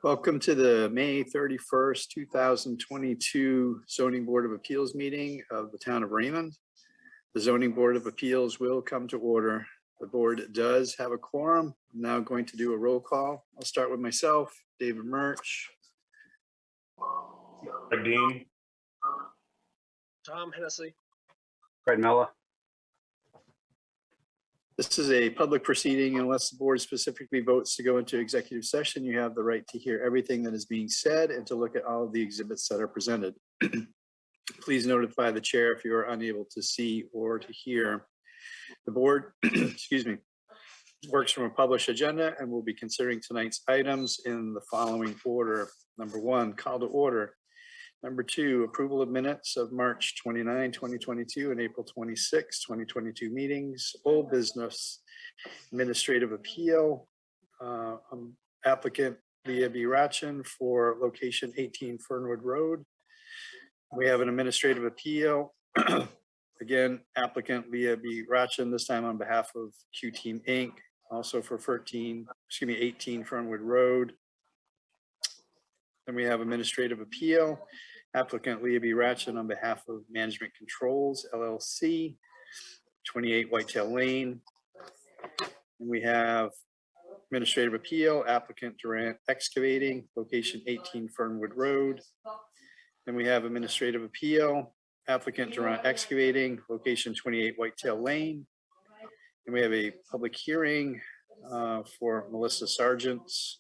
Welcome to the May 31st, 2022 Zoning Board of Appeals meeting of the town of Raymond. The Zoning Board of Appeals will come to order. The board does have a quorum. I'm now going to do a roll call. I'll start with myself, David Murch. Greg Dean. Tom Hennessy. Fred Mella. This is a public proceeding. Unless the board specifically votes to go into executive session, you have the right to hear everything that is being said and to look at all of the exhibits that are presented. Please notify the chair if you are unable to see or to hear. The board, excuse me, works from a published agenda and will be considering tonight's items in the following order. Number one, call to order. Number two, approval of minutes of March 29, 2022 and April 26, 2022 meetings. Old business, administrative appeal, applicant Leah B. Ratchin for location 18 Fernwood Road. We have an administrative appeal. Again, applicant Leah B. Ratchin, this time on behalf of Q Team Inc., also for 18 Fernwood Road. Then we have administrative appeal, applicant Leah B. Ratchin on behalf of Management Controls, LLC, 28 Whitetail Lane. And we have administrative appeal, applicant Durant Excavating, location 18 Fernwood Road. Then we have administrative appeal, applicant Durant Excavating, location 28 Whitetail Lane. And we have a public hearing for Melissa Sargent's,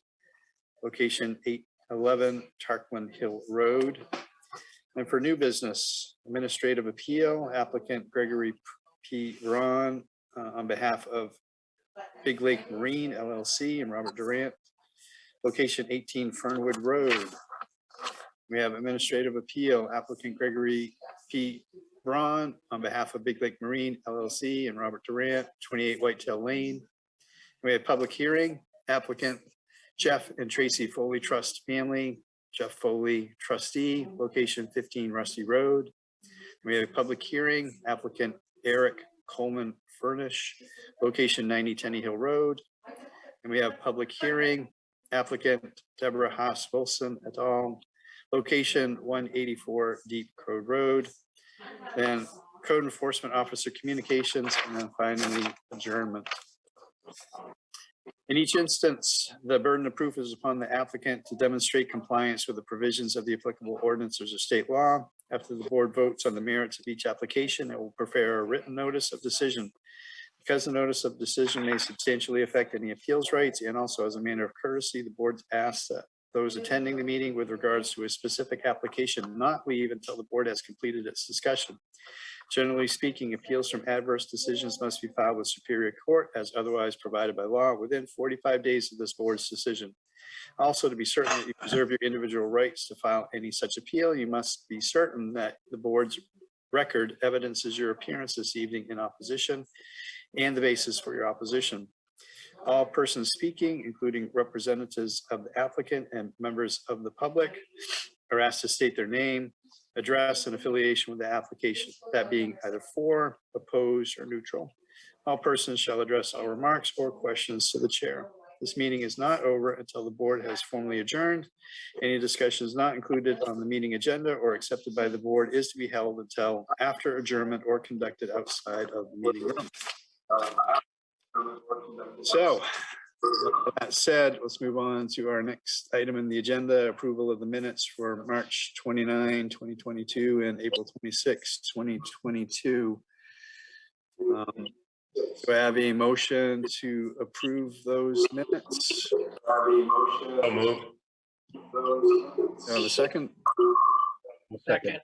location 811 Tarquin Hill Road. And for new business, administrative appeal, applicant Gregory P. Ron on behalf of Big Lake Marine LLC and Robert Durant, location 18 Fernwood Road. We have administrative appeal, applicant Gregory P. Ron on behalf of Big Lake Marine LLC and Robert Durant, 28 Whitetail Lane. We have public hearing, applicant Jeff and Tracy Foley Trust Family, Jeff Foley Trustee, location 15 Rusty Road. We have a public hearing, applicant Eric Coleman Furnish, location 90 Tenny Hill Road. And we have public hearing, applicant Deborah Haas Wilson et al., location 184 Deep Code Road. Then code enforcement officer communications, and then finally adjournment. In each instance, the burden of proof is upon the applicant to demonstrate compliance with the provisions of the applicable ordinances or state law. After the board votes on the merits of each application, it will prepare a written notice of decision. Because the notice of decision may substantially affect any appeals rights, and also as a matter of courtesy, the board asks that those attending the meeting with regards to a specific application not leave until the board has completed its discussion. Generally speaking, appeals from adverse decisions must be filed with Superior Court as otherwise provided by law within 45 days of this board's decision. Also, to be certain that you preserve your individual rights to file any such appeal, you must be certain that the board's record evidences your appearance this evening in opposition and the basis for your opposition. All persons speaking, including representatives of the applicant and members of the public, are asked to state their name, address, and affiliation with the application, that being either for, opposed, or neutral. All persons shall address all remarks or questions to the chair. This meeting is not over until the board has formally adjourned. Any discussions not included on the meeting agenda or accepted by the board is to be held until after adjournment or conducted outside of the meeting room. So, with that said, let's move on to our next item in the agenda, approval of the minutes for March 29, 2022 and April 26, 2022. Do I have a motion to approve those minutes? So moved. Do I have a second? Second.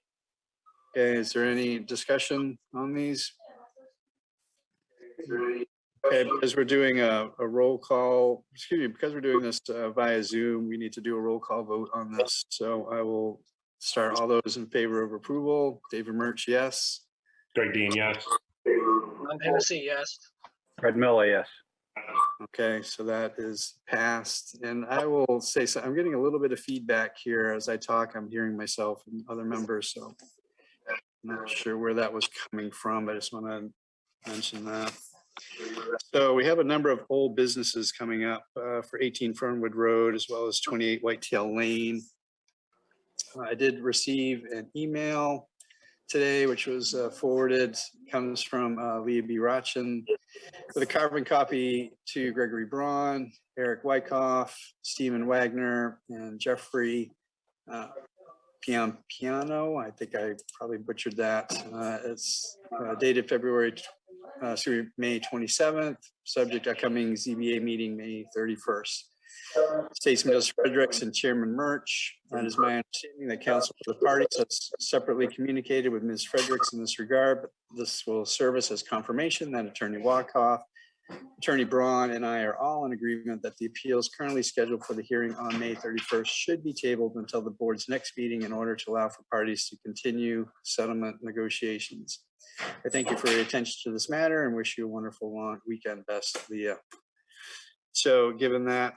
Okay, is there any discussion on these? Okay, because we're doing a roll call, excuse me, because we're doing this via Zoom, we need to do a roll call vote on this. So I will start all those in favor of approval. David Murch, yes. Greg Dean, yes. Tom Hennessy, yes. Fred Mella, yes. Okay, so that is passed. And I will say, so I'm getting a little bit of feedback here as I talk. I'm hearing myself and other members, so I'm not sure where that was coming from, but I just want to mention that. So we have a number of old businesses coming up for 18 Fernwood Road as well as 28 Whitetail Lane. I did receive an email today, which was forwarded, comes from Leah B. Rotchen, with a carbon copy to Gregory Braun, Eric Wyckoff, Stephen Wagner, and Jeffrey Piano. I think I probably butchered that. It's dated May 27th, subject upcoming ZBA meeting, May 31st. States Mills Fredericks and Chairman Murch. It is my understanding that counsel for the parties has separately communicated with Ms. Fredericks in this regard, but this will serve us as confirmation that Attorney Wyckoff, Attorney Braun, and I are all in agreement that the appeals currently scheduled for the hearing on May 31st should be tabled until the board's next meeting in order to allow for parties to continue settlement negotiations. I thank you for your attention to this matter and wish you a wonderful long weekend. Best, Leah. So given that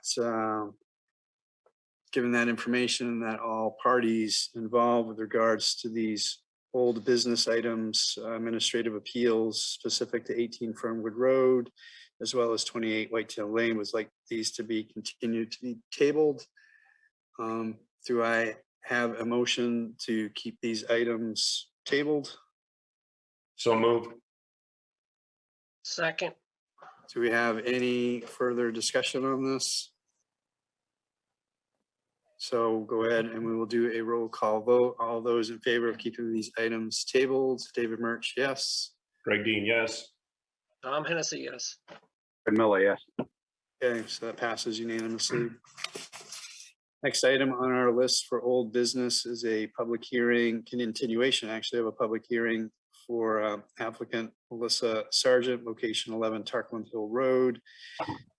information that all parties involved with regards to these old business items, administrative appeals specific to 18 Fernwood Road, as well as 28 Whitetail Lane, was like these to be continued to be tabled. Do I have a motion to keep these items tabled? So moved. Second. Do we have any further discussion on this? So go ahead and we will do a roll call vote. All those in favor of keeping these items tabled, David Murch, yes. Greg Dean, yes. Tom Hennessy, yes. Fred Miller, yes. Okay, so that passes unanimously. Next item on our list for old business is a public hearing, continuation actually of a public hearing for applicant Melissa Sargent, location 11 Tarkland Hill Road,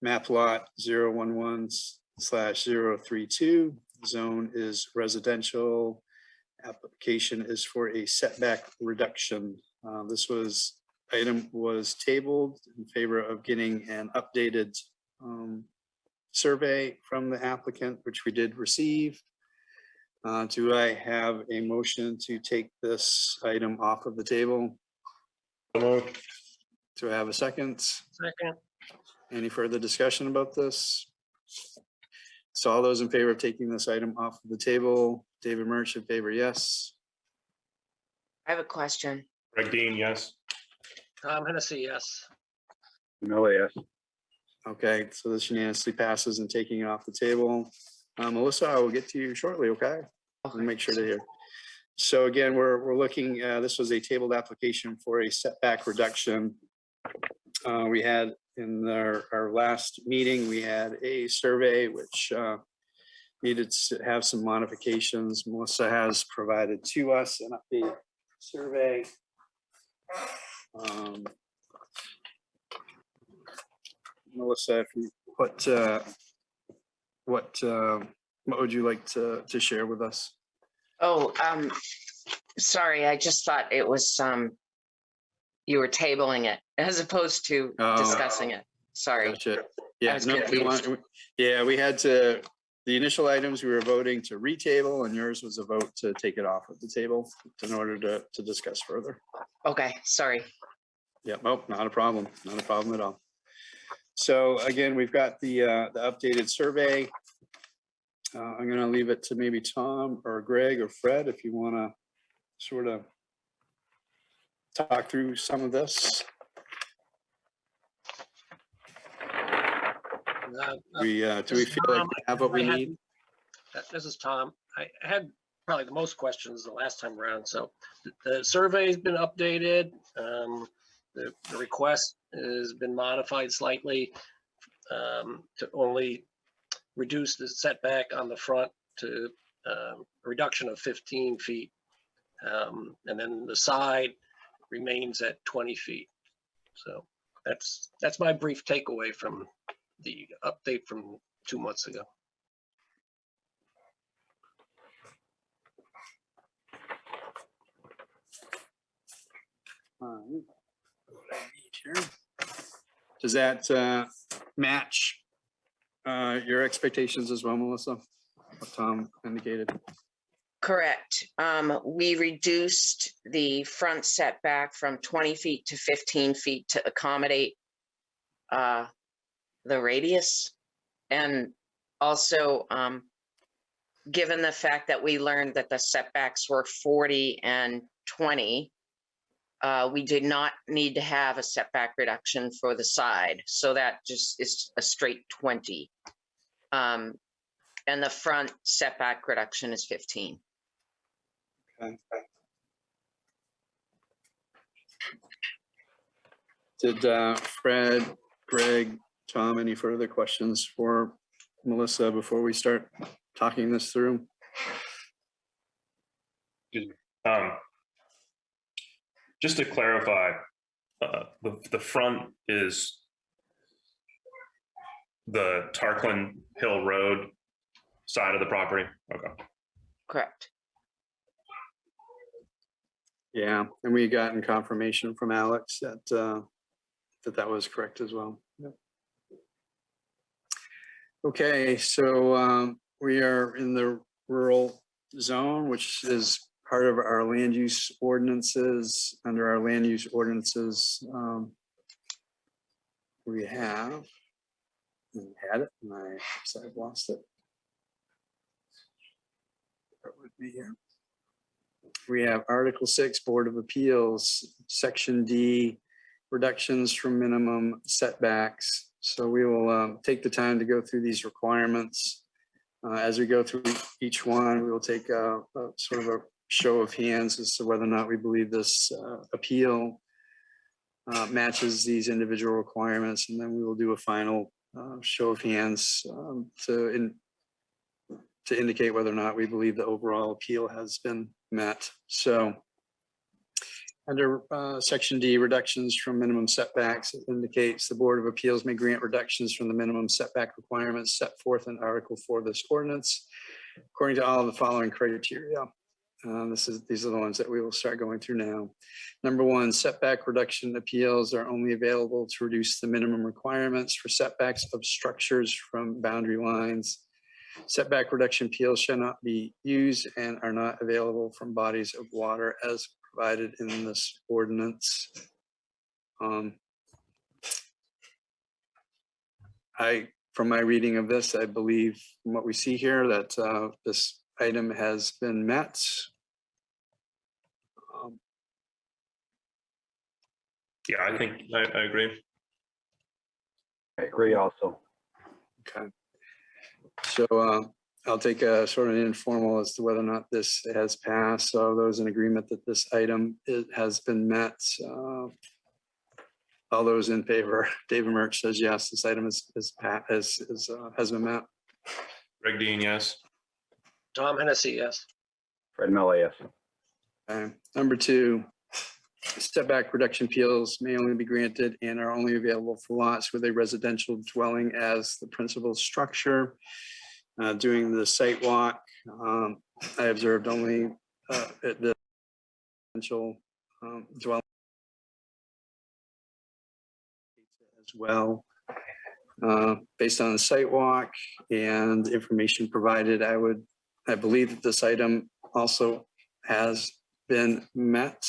map lot 011/032. Zone is residential. Application is for a setback reduction. This item was tabled in favor of getting an updated survey from the applicant, which we did receive. Do I have a motion to take this item off of the table? So moved. Do I have a second? Second. Any further discussion about this? So all those in favor of taking this item off of the table, David Murch in favor, yes. I have a question. Greg Dean, yes. Tom Hennessy, yes. Miller, yes. Okay, so this unanimously passes and taking it off the table. Melissa, I will get to you shortly, okay? I'll make sure to hear. So again, we're looking, this was a tabled application for a setback reduction. We had in our last meeting, we had a survey which needed to have some modifications. Melissa has provided to us an updated survey. Melissa, if you what would you like to share with us? Oh, sorry, I just thought it was, you were tabling it as opposed to discussing it. Sorry. Gotcha. I Yeah, was no, confused. we had to, the initial items we were voting to retable, and yours was a vote to take it off of the table in order to discuss further. Okay, sorry. Yeah, oh, not a problem at all. So again, we've got the updated survey. I'm gonna leave it to maybe Tom or Greg or Fred if you wanna sort of talk through some of this. Do we feel like we have what we need? This is Tom. I had probably the most questions the last time around. So the survey's been updated. The request has been modified slightly to only reduce the setback on the front to a reduction of 15 feet. And then the side remains at 20 feet. So that's my brief takeaway from the update from 2 months ago. Does that match your expectations as well, Melissa? What Tom indicated. Correct. We reduced the front setback from 20 feet to 15 feet to accommodate the radius. And also, given the fact that we learned that the setbacks were 40 and 20, we did not need to have a setback reduction for the side. So that just is a straight 20. And the front setback reduction is 15. Okay. Did Fred, Greg, Tom, any further questions for Melissa before we start talking this through? Just to clarify, the front is the Tarquin Hill Road side of the property. Okay. Correct. Yeah, and we gotten confirmation from Alex that that was correct as well. Yep. Okay, so we are in the rural zone, which is part of our land use ordinances. Under our land use ordinances, we have had it, and I've lost it. Bear with me here. We have Article 6, Board of Appeals, Section D, reductions from minimum setbacks. So we will take the time to go through these requirements. As we go through each one, we will take a sort of a show of hands as to whether or not we believe this appeal matches these individual requirements. And then we will do a final show of hands to indicate whether or not we believe the overall appeal has been met. So under Section D, reductions from minimum setbacks, it indicates the Board of Appeals may grant reductions from the minimum setback requirements set forth in Article 4 of this ordinance, according to all of the following criteria. These are the ones that we will start going through now. Number one, setback reduction appeals are only available to reduce the minimum requirements for setbacks of structures from boundary lines. Setback reduction appeals shall not be used and are not available from bodies of water as provided in this ordinance. From my reading of this, I believe from what we see here that this item has been met. Yeah, I think I agree. I agree also. Okay. So I'll take a sort of an informal as to whether or not this has passed. So those in agreement that this item has been met. All those in favor, David Murch says yes, this item has been met. Greg Dean, yes. Tom Hennessy, yes. Fred Miller, yes. Okay. Number two, setback reduction appeals may only be granted and are only available for lots with a residential dwelling as the principal structure. Doing the site walk, I observed only at the residential dwelling as well. Based on the site walk and information provided, I believe that this item also has been met.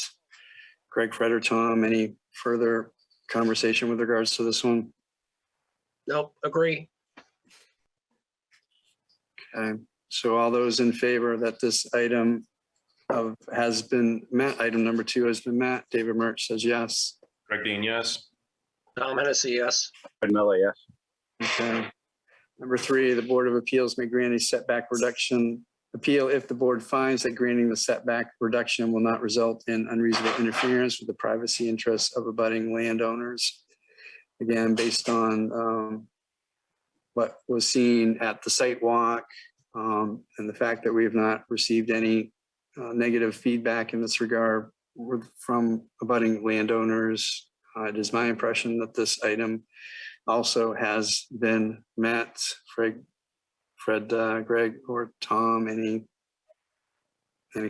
Greg, Fred, or Tom, any further conversation with regards to this one? Nope, agree. Okay, so all those in favor that this item has been met, item number 2 has been met, David Murch says yes. Greg Dean, yes. Tom Hennessy, yes. Fred Miller, yes. Okay. Number 3, the Board of Appeals may grant a setback reduction appeal if the board finds that granting the setback reduction will not result in unreasonable interference with the privacy interests of abutting landowners. Again, based on what was seen at the site walk and the fact that we have not received any negative feedback in this regard from abutting landowners, it is my impression that this item also has been met. Fred, Greg, or Tom, any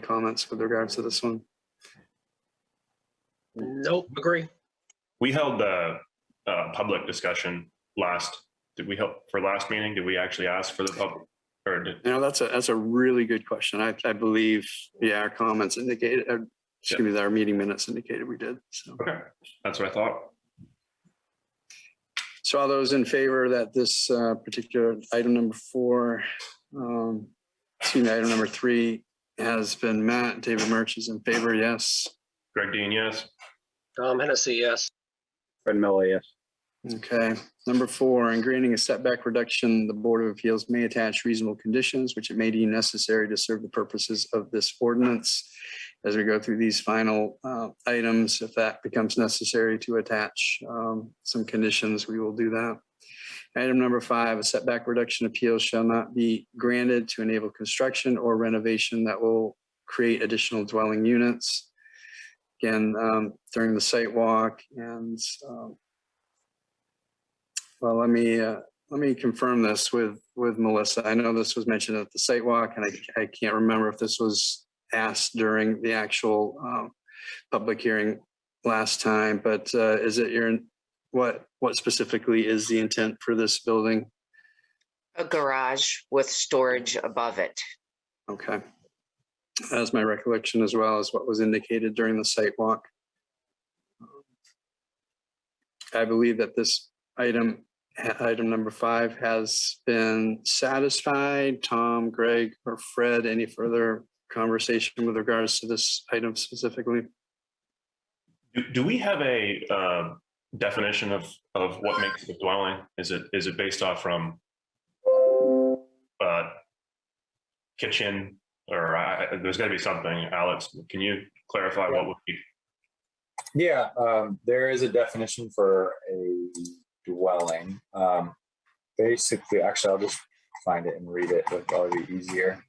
comments with regards to this one? Nope, agree. We held a public discussion did we help for last meeting? Did we actually ask for the public? Or did, You know, that's a really good question. I believe, yeah, our comments indicated, excuse me, our meeting minutes indicated we did. So. okay, that's what I thought. So all those in favor that this particular item number 4, item number 3 has been met. David Murch is in favor, yes. Greg Dean, yes. Tom Hennessy, yes. Fred Miller, yes. Okay. Number 4, in granting a setback reduction, the Board of Appeals may attach reasonable conditions which it may deem necessary to serve the purposes of this ordinance. As we go through these final items, if that becomes necessary to attach some conditions, we will do that. Item number 5, a setback reduction appeal shall not be granted to enable construction or renovation that will create additional dwelling units. Again, during the site walk and well, let me confirm this with Melissa. I know this was mentioned at the site walk, and I can't remember if this was asked during the actual public hearing last time, but is it what specifically is the intent for this building? A garage with storage above it. Okay. That's my recollection as well as what was indicated during the site walk. I believe that this item number 5 has been satisfied. Tom, Greg, or Fred, any further conversation with regards to this item specifically? Do we have a definition of what makes a dwelling? Is it based off from kitchen or there's got to be something? Alex, can you clarify what would be? Yeah, there is a definition for a dwelling. Basically, actually, I'll just find it and read it. It'll probably be easier.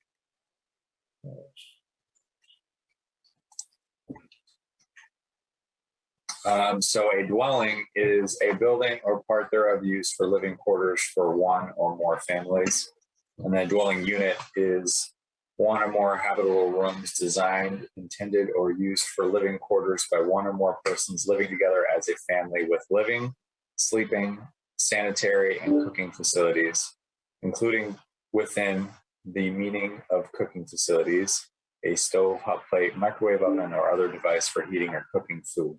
So a dwelling is a building or part thereof used for living quarters for one or more families. And then a dwelling unit is one or more habitable rooms designed, intended, or used for living quarters by one or more persons living together as a family with living, sleeping, sanitary, and cooking facilities, including within the meaning of cooking facilities, a stove, hot plate, microwave oven, or other device for heating or cooking food.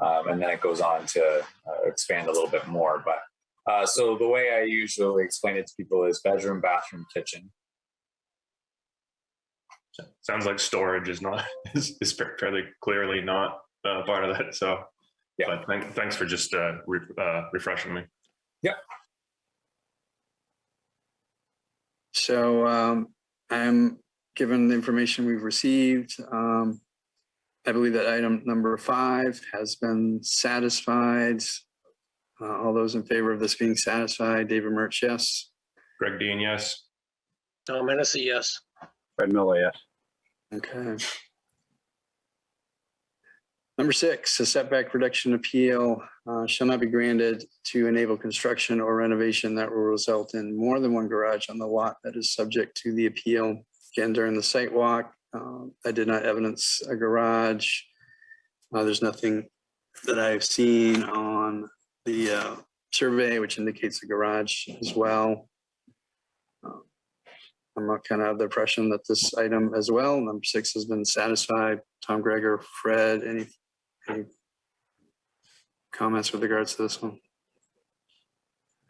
And then it goes on to expand a little bit more. But so the way I usually explain it to people is bedroom, bathroom, kitchen. Sounds like storage is not is fairly clearly not part of that. So yeah, but thanks for just refreshing me. Yep. So I'm given the information we've received. I believe that item number 5 has been satisfied. All those in favor of this being satisfied, David Murch, yes. Greg Dean, yes. Tom Hennessy, yes. Fred Miller, yes. Okay. Number 6, a setback reduction appeal shall not be granted to enable construction or renovation that will result in more than one garage on the lot that is subject to the appeal. Again, during the site walk, I did not evidence a garage. There's nothing that I've seen on the survey which indicates a garage as well. I'm not kind of the impression that this item as well, number 6, has been satisfied. Tom, Gregor, Fred, any comments with regards to this one?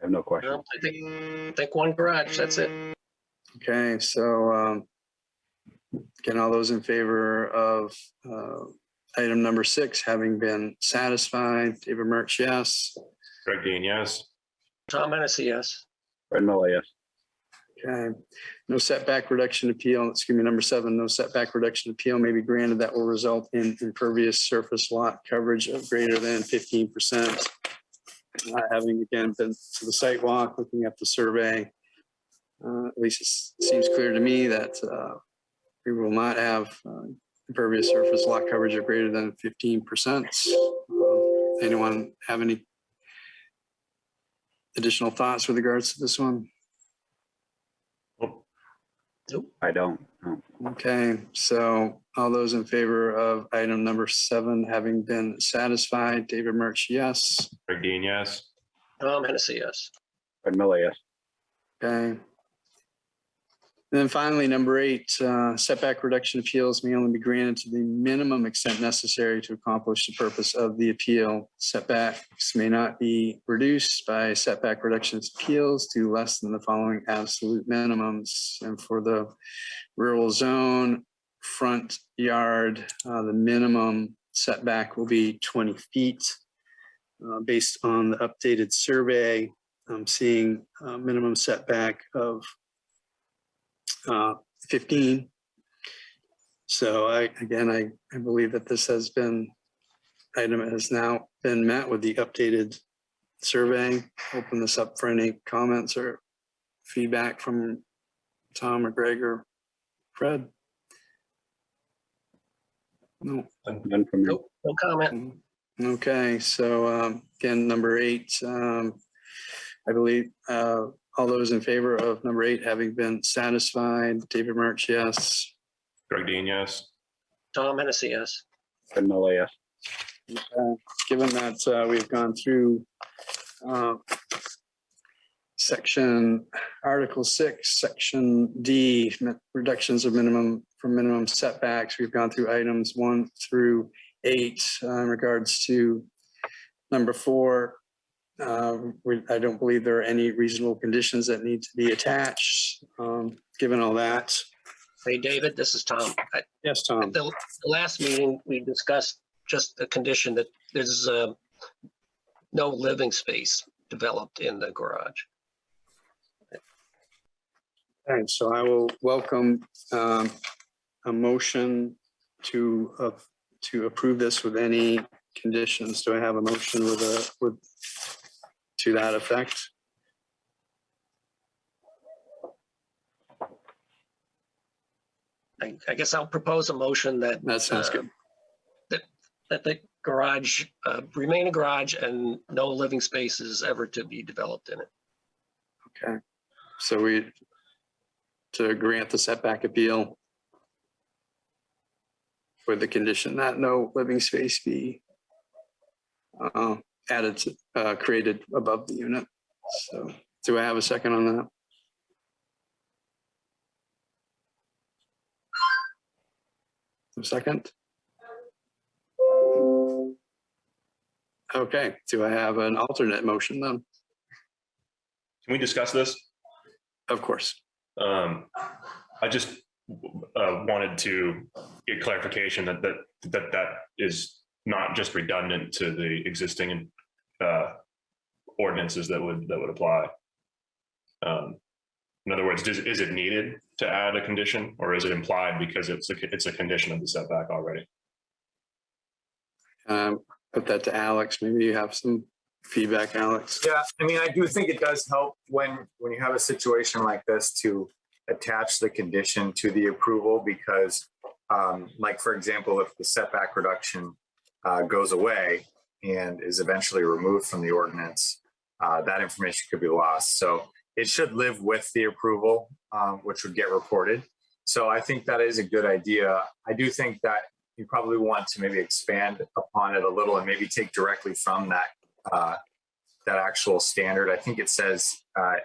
I have no question. Well, I think one garage, that's it. Okay, so again, all those in favor of item number 6 having been satisfied, David Murch, yes. Greg Dean, yes. Tom Hennessy, yes. Fred Miller, yes. Okay, no setback reduction appeal, number 7, no setback reduction appeal may be granted that will result in impervious surface lot coverage of greater than 15%. Having again been to the site walk, looking at the survey, at least it seems clear to me that we will not have impervious surface lot coverage of greater than 15%. Anyone have any additional thoughts with regards to this one? I don't. No. Okay, so all those in favor of item number 7 having been satisfied, David Murch, yes. Greg Dean, yes. Tom Hennessy, yes. Fred Miller, yes. Okay. And then finally, number 8, setback reduction appeals may only be granted to the minimum extent necessary to accomplish the purpose of the appeal. Setbacks may not be reduced by setback reduction appeals to less than the following absolute minimums. And for the rural zone front yard, the minimum setback will be 20 feet. Based on the updated survey, I'm seeing a minimum setback of 15. So I believe that this item has now been met with the updated survey. Open this up for any comments or feedback from Tom or Greg or Fred. No. None from me. Nope, no comment. Okay, so again, number 8, I believe all those in favor of number 8 having been satisfied, David March, yes. Greg Dean, yes. Tom Hennessy, yes. Fred Miller, yes. Given that we've gone through Article 6, Section D, reductions of minimum setbacks, we've gone through items 1 through 8 in regards to number 4. I don't believe there are any reasonable conditions that need to be attached. Given all that. Hey, David, this is Tom. Yes, At Tom. the last meeting, we discussed just the condition that there's no living space developed in the garage. Thanks. So I will welcome a motion to approve this with any conditions. Do I have a motion to that effect? I guess I'll propose a motion that That sounds good. that the garage remain a garage and no living spaces ever to be developed in it. Okay. So to grant the setback appeal with the condition that no living space be created above the unit. So do I have a second on that? A second? Okay, do I have an alternate motion then? Can we discuss this? Of course. I just wanted to get clarification that is not just redundant to the existing ordinances that would apply. In other words, is it needed to add a condition, or is it implied because it's a condition of the setback already? Put that to Alex. Maybe you have some feedback, Alex. Yeah, I mean, I do think it does help when you have a situation like this to attach the condition to the approval, because like, for example, if the setback reduction goes away and is eventually removed from the ordinance, that information could be lost. So it should live with the approval, which would get reported. So I think that is a good idea. I do think that you probably want to maybe expand upon it a little and maybe take directly from that actual standard. I think it says a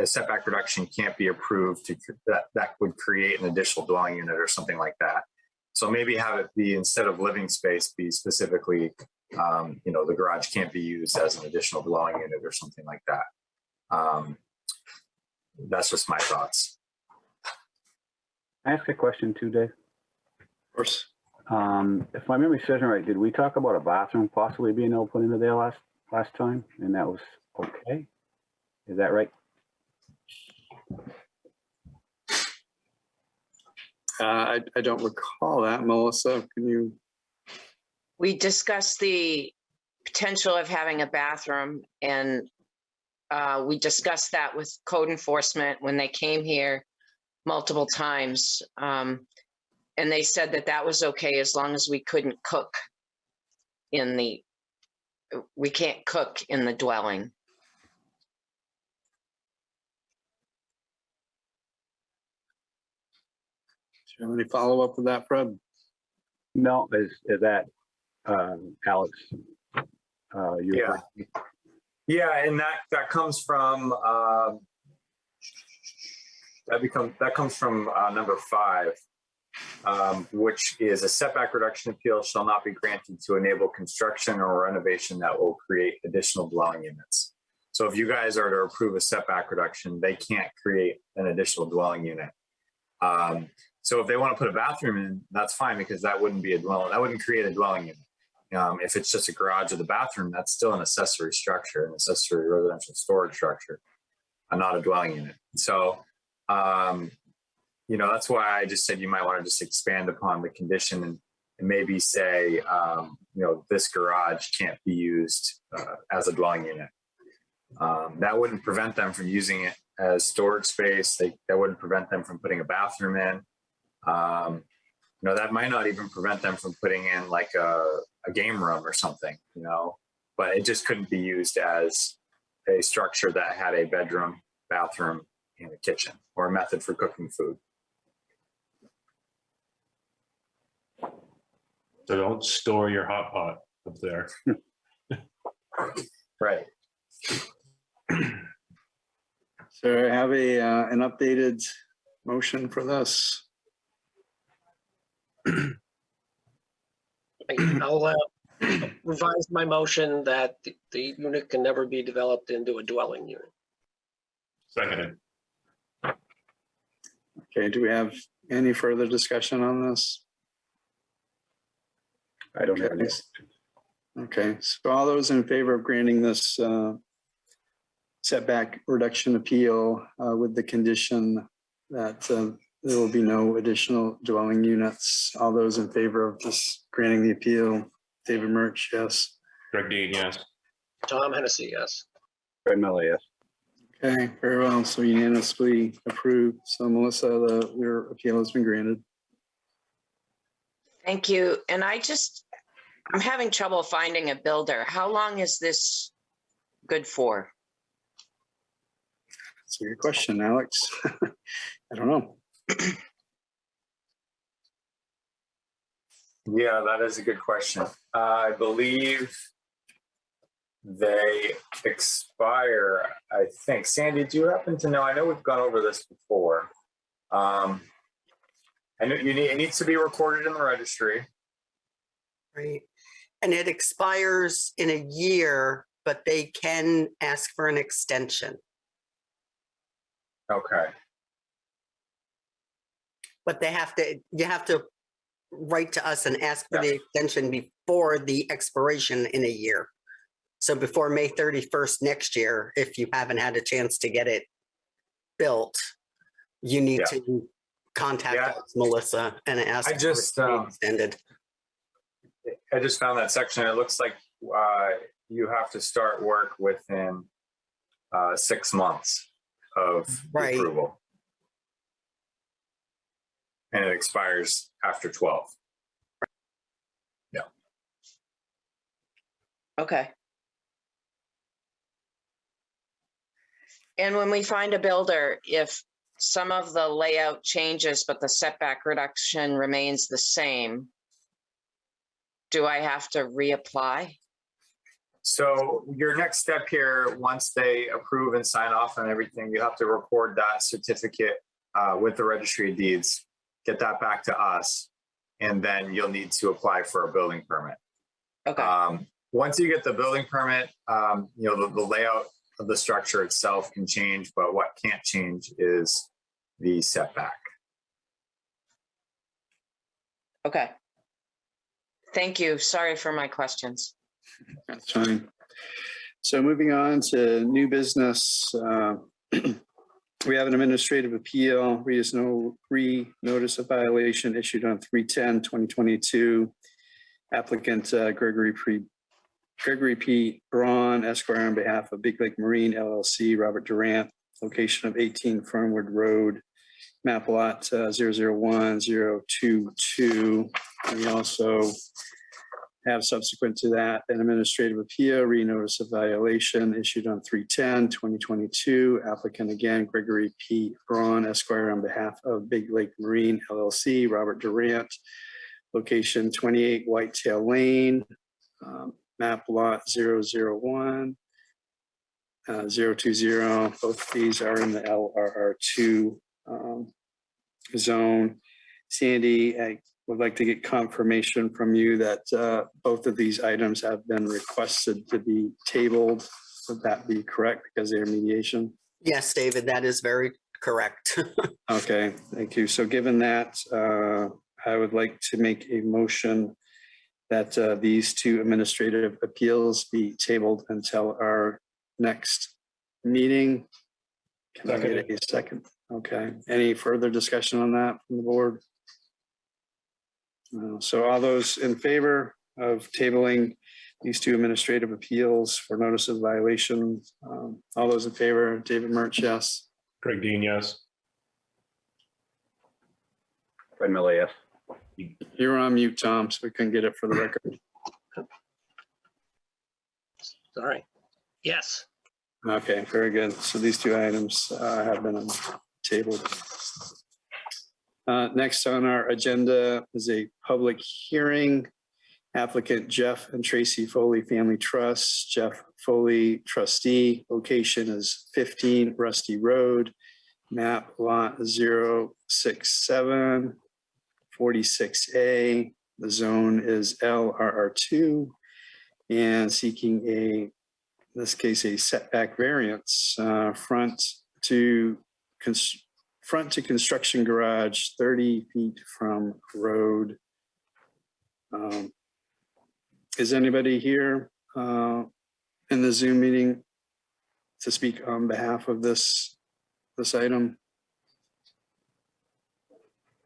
setback reduction can't be approved that would create an additional dwelling unit or something like that. So maybe have it be, instead of living space, be specifically, the garage can't be used as an additional dwelling unit or something like that. That's just my thoughts. Can I ask a question too, Dave? Of course. If my memory serves me right, did we talk about a bathroom possibly being able to put into there last time, and that was okay? Is that right? I don't recall that, Melissa. Can you? We discussed the potential of having a bathroom, and we discussed that with code enforcement when they came here multiple times. And they said that was okay as long as we couldn't cook we can't cook in the dwelling. Do you have any follow-up with that, Fred? No, is that Alex? Yeah. Yeah, and that comes from That comes from number 5, which is a setback reduction appeal shall not be granted to enable construction or renovation that will create additional dwelling units. So if you guys are to approve a setback reduction, they can't create an additional dwelling unit. So if they want to put a bathroom in, that's fine, because that wouldn't be a dwelling. That wouldn't create a dwelling unit. If it's just a garage or the bathroom, that's still an accessory structure, an accessory residential storage structure, and not a dwelling unit. So, that's why I just said you might want to just expand upon the condition and maybe say, this garage can't be used as a dwelling unit. That wouldn't prevent them from using it as storage space. That wouldn't prevent them from putting a bathroom in. That might not even prevent them from putting in like a game room or something, but it just couldn't be used as a structure that had a bedroom, bathroom, and a kitchen, or a method for cooking food. So don't store your hot pot up there. Right. So I have an updated motion for this. I'll revise my motion that the unit can never be developed into a dwelling unit. Seconded. Okay, do we have any further discussion on this? I don't have any. Okay, so all those in favor of granting this setback reduction appeal with the condition that there will be no additional dwelling units. All those in favor of just granting the appeal, David Murch, yes. Greg Dean, yes. Tom Hennessy, yes. Fred Miller, yes. Okay, very well. So unanimously approved. So Melissa, your appeal has been granted. Thank you. And I'm having trouble finding a builder. How long is this good for? That's a good question, Alex. I don't know. Yeah, that is a good question. I believe they expire, I think. Sandy, do you happen to know? I know we've gone over this before. I know it needs to be recorded in the registry. Right. And it expires in a year, but they can ask for an extension. Okay. But you have to write to us and ask for the extension before the expiration in a year. So before May 31st next year, if you haven't had a chance to get it built, you need to contact us, Melissa, and ask for it to be extended. I just found that section. It looks like you have to start work within 6 months of approval. And it expires after 12. Yeah. Okay. And when we find a builder, if some of the layout changes, but the setback reduction remains the same, do I have to reapply? So your next step here, once they approve and sign off on everything, you have to record that certificate with the registry of deeds, get that back to us, and then you'll need to apply for a building permit. Okay. Once you get the building permit, the layout of the structure itself can change, but what can't change is the setback. Okay. Thank you. Sorry for my questions. That's fine. So moving on to new business. We have an administrative appeal, notice of violation issued on 3/10/2022. Applicant Gregory P. Braun, Esquire, on behalf of Big Lake Marine LLC, Robert Durant, location of 18 Fernwood Road, map lot 001022. We also have, subsequent to that, an administrative appeal, notice of violation issued on 3/10/2022. Applicant again, Gregory P. Braun, Esquire, on behalf of Big Lake Marine LLC, Robert Durant, location 28 Whitetail Lane, map lot 001020. Both of these are in the LRR2 zone. Sandy, I would like to get confirmation from you that both of these items have been requested to be tabled. Would that be correct because they're mediation? Yes, David, that is very correct. Okay, thank you. So given that, I would like to make a motion that these two administrative appeals be tabled until our next meeting. Can I get a second? Okay, any further discussion on that from the board? So all those in favor of tabling these two administrative appeals for notice of violation, all those in favor, David Murch, yes. Greg Dean, yes. Fred Miller, yes. You're on mute, Tom, so we couldn't get it for the record. Sorry. Yes. Okay, very good. So these two items have been tabled. Next on our agenda is a public hearing. Applicant Jeff and Tracy Foley Family Trust. Jeff Foley trustee. Location is 15 Rusty Road, map lot 067, 46A. The zone is LRR2 and seeking in this case, a setback variance, front to construction garage 30 feet from road. Is anybody here in the Zoom meeting to speak on behalf of this item?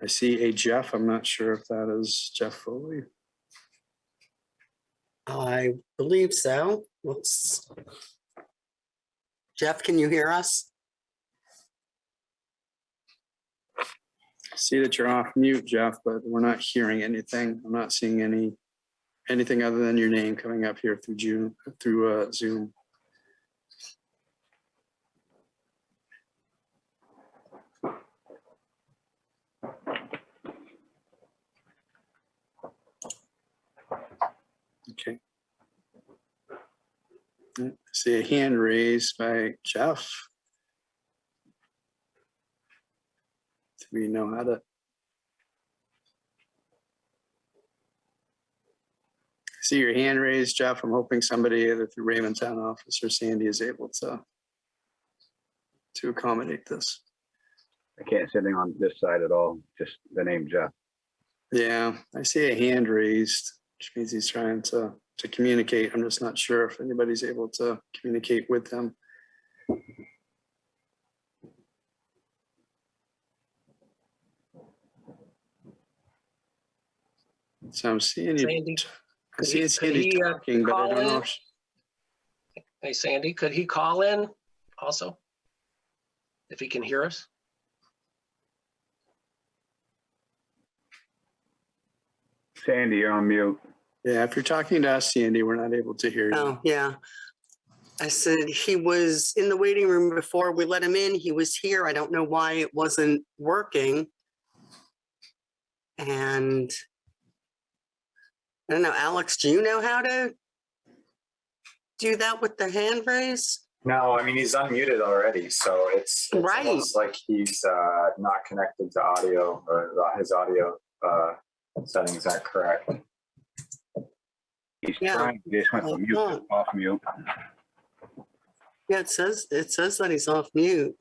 I see a Jeff. I'm not sure if that is Jeff Foley. I believe so. Let's. Jeff, can you hear us? I see that you're off mute, Jeff, but we're not hearing anything. I'm not seeing anything other than your name coming up here through Zoom. Okay. I see a hand raised by Jeff. Do we know how to? See your hand raised, Jeff. I'm hoping somebody either through Raymond Town office or Sandy is able to accommodate this. I can't see anything on this side at all, just the name Jeff. Yeah, I see a hand raised, which means he's trying to communicate. I'm just not sure if anybody's able to communicate with him. So I'm seeing you. Sandy, I see Sandy he, talking, but I call don't know. in? Hey, Sandy, could he call in also? If he can hear us? Sandy, you're on mute. Yeah, if you're talking to us, Sandy, we're not able to hear you. Oh, yeah. I said he was in the waiting room before we let him in. He was here. I don't know why it wasn't working. And I don't know, Alex, do you know how to do that with the hand raise? No, I mean, he's unmuted already, so it's Right. almost like he's not connected to audio, or his audio settings aren't correct. He's Yeah. trying, he just went to mute, off mute. Yeah, it says that he's off mute.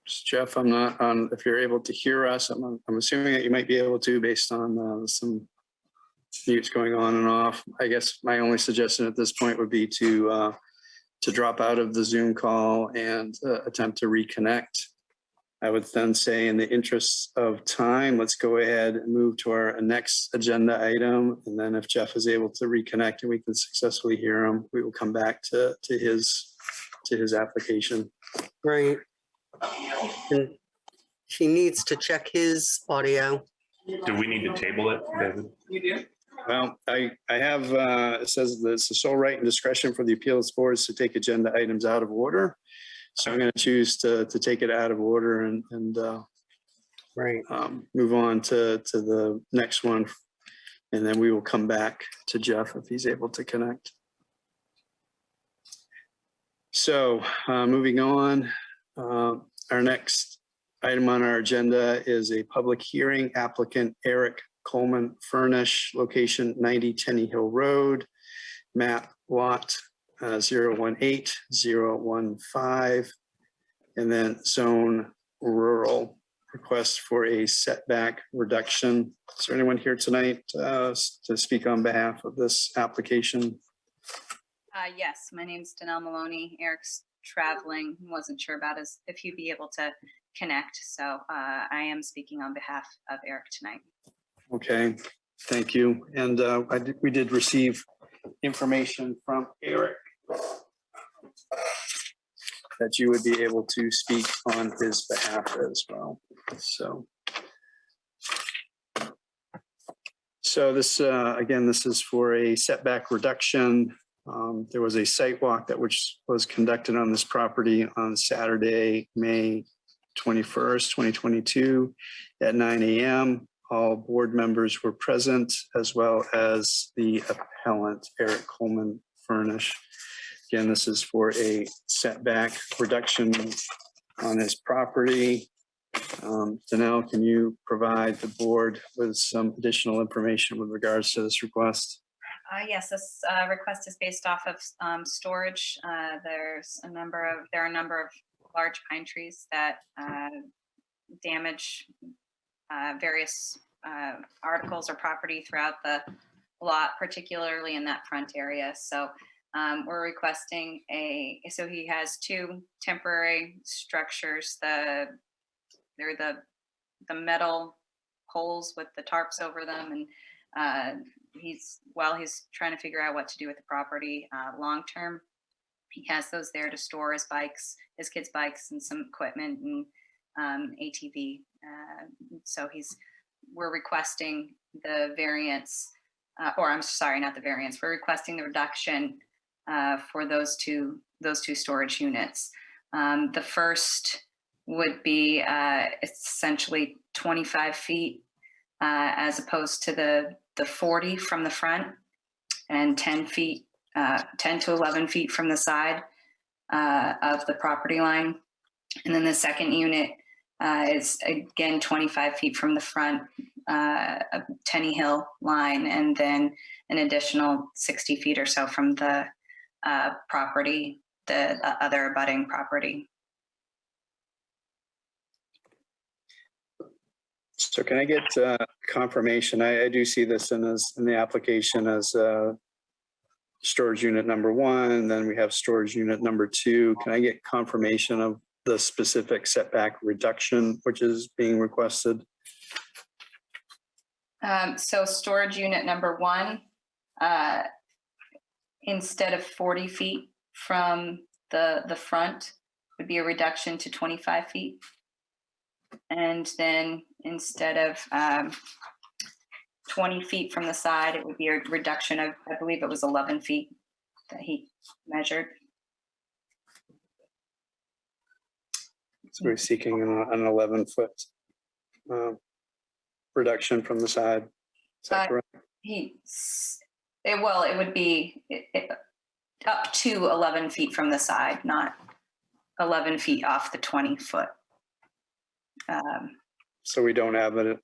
Jeff, I'm not on, if you're able to hear us, I'm assuming that you might be able to based on some mutes going on and off. I guess my only suggestion at this point would be to drop out of the Zoom call and attempt to reconnect. I would then say, in the interest of time, let's go ahead and move to our next agenda item. And then if Jeff is able to reconnect and we can successfully hear him, we will come back to his application. Right. And he needs to check his audio. Do we need to table it, David? You do. Well, I have, it says that it's the sole right and discretion for the appeals boards to take agenda items out of order. So I'm going to choose to take it out of order and Right. move on to the next one. And then we will come back to Jeff if he's able to connect. So moving on, our next item on our agenda is a public hearing. Applicant Eric Coleman Furnish, location 90 Tenny Hill Road, map lot 018-015, and then zone rural. Request for a setback reduction. Is there anyone here tonight to speak on behalf of this application? Yes, my name's Danelle Maloney. Eric's traveling. Wasn't sure about if he'd be able to connect. So I am speaking on behalf of Eric tonight. Okay, thank you. And we did receive information from Eric that you would be able to speak on his behalf as well. So this, again, this is for a setback reduction. There was a site walk that which was conducted on this property on Saturday, May 21st, 2022 at 9 a.m. All board members were present, as well as the appellant, Eric Coleman Furnish. Again, this is for a setback reduction on his property. Danelle, can you provide the board with some additional information with regards to this request? Yes, this request is based off of storage. There are a number of large pine trees that damage various articles or property throughout the lot, particularly in that front area. So we're requesting so he has two temporary structures. They're the metal poles with the tarps over them, and he's trying to figure out what to do with the property long term. He has those there to store his kids' bikes, and some equipment and ATV. So we're requesting the variance, or I'm sorry, not the variance. We're requesting the reduction for those two storage units. The first would be essentially 25 feet as opposed to the 40 from the front, and 10 to 11 feet from the side of the property line. And then the second unit is again 25 feet from the front of Tenny Hill line, and then an additional 60 feet or so from the property, the other abutting property. So can I get confirmation? I do see this in the application as storage unit number 1, then we have storage unit number 2. Can I get confirmation of the specific setback reduction which is being requested? So storage unit number 1, instead of 40 feet from the front, would be a reduction to 25 feet. And then instead of 20 feet from the side, it would be a reduction of, I believe it was 11 feet that he measured. So we're seeking an 11-foot reduction from the side. Is that correct? It would be up to 11 feet from the side, not 11 feet off the 20-foot. So we don't have an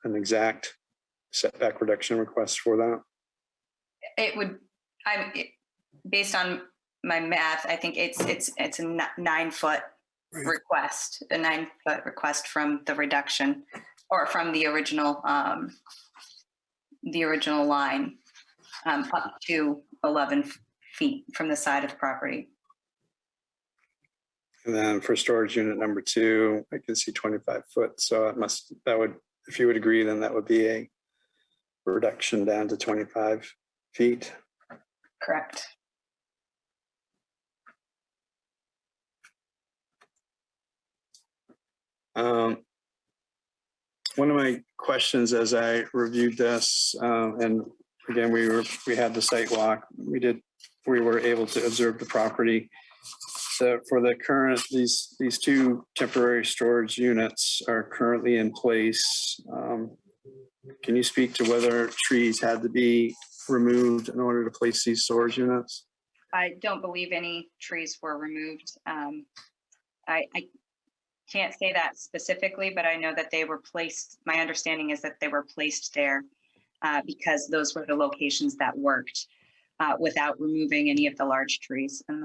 exact setback reduction request for that? It would, based on my math, I think it's a 9-foot request, a 9-foot request from the reduction, or from the original line, up to 11 feet from the side of the property. And then for storage unit number 2, I can see 25 foot. So if you would agree, then that would be a reduction down to 25 feet. Correct. One of my questions as I reviewed this, and again, we had the site walk, we were able to observe the property. So for the current, these 2 temporary storage units are currently in place. Can you speak to whether trees had to be removed in order to place these storage units? I don't believe any trees were removed. I can't say that specifically, but I know that they were placed, my understanding is that they were placed there because those were the locations that worked without removing any of the large trees on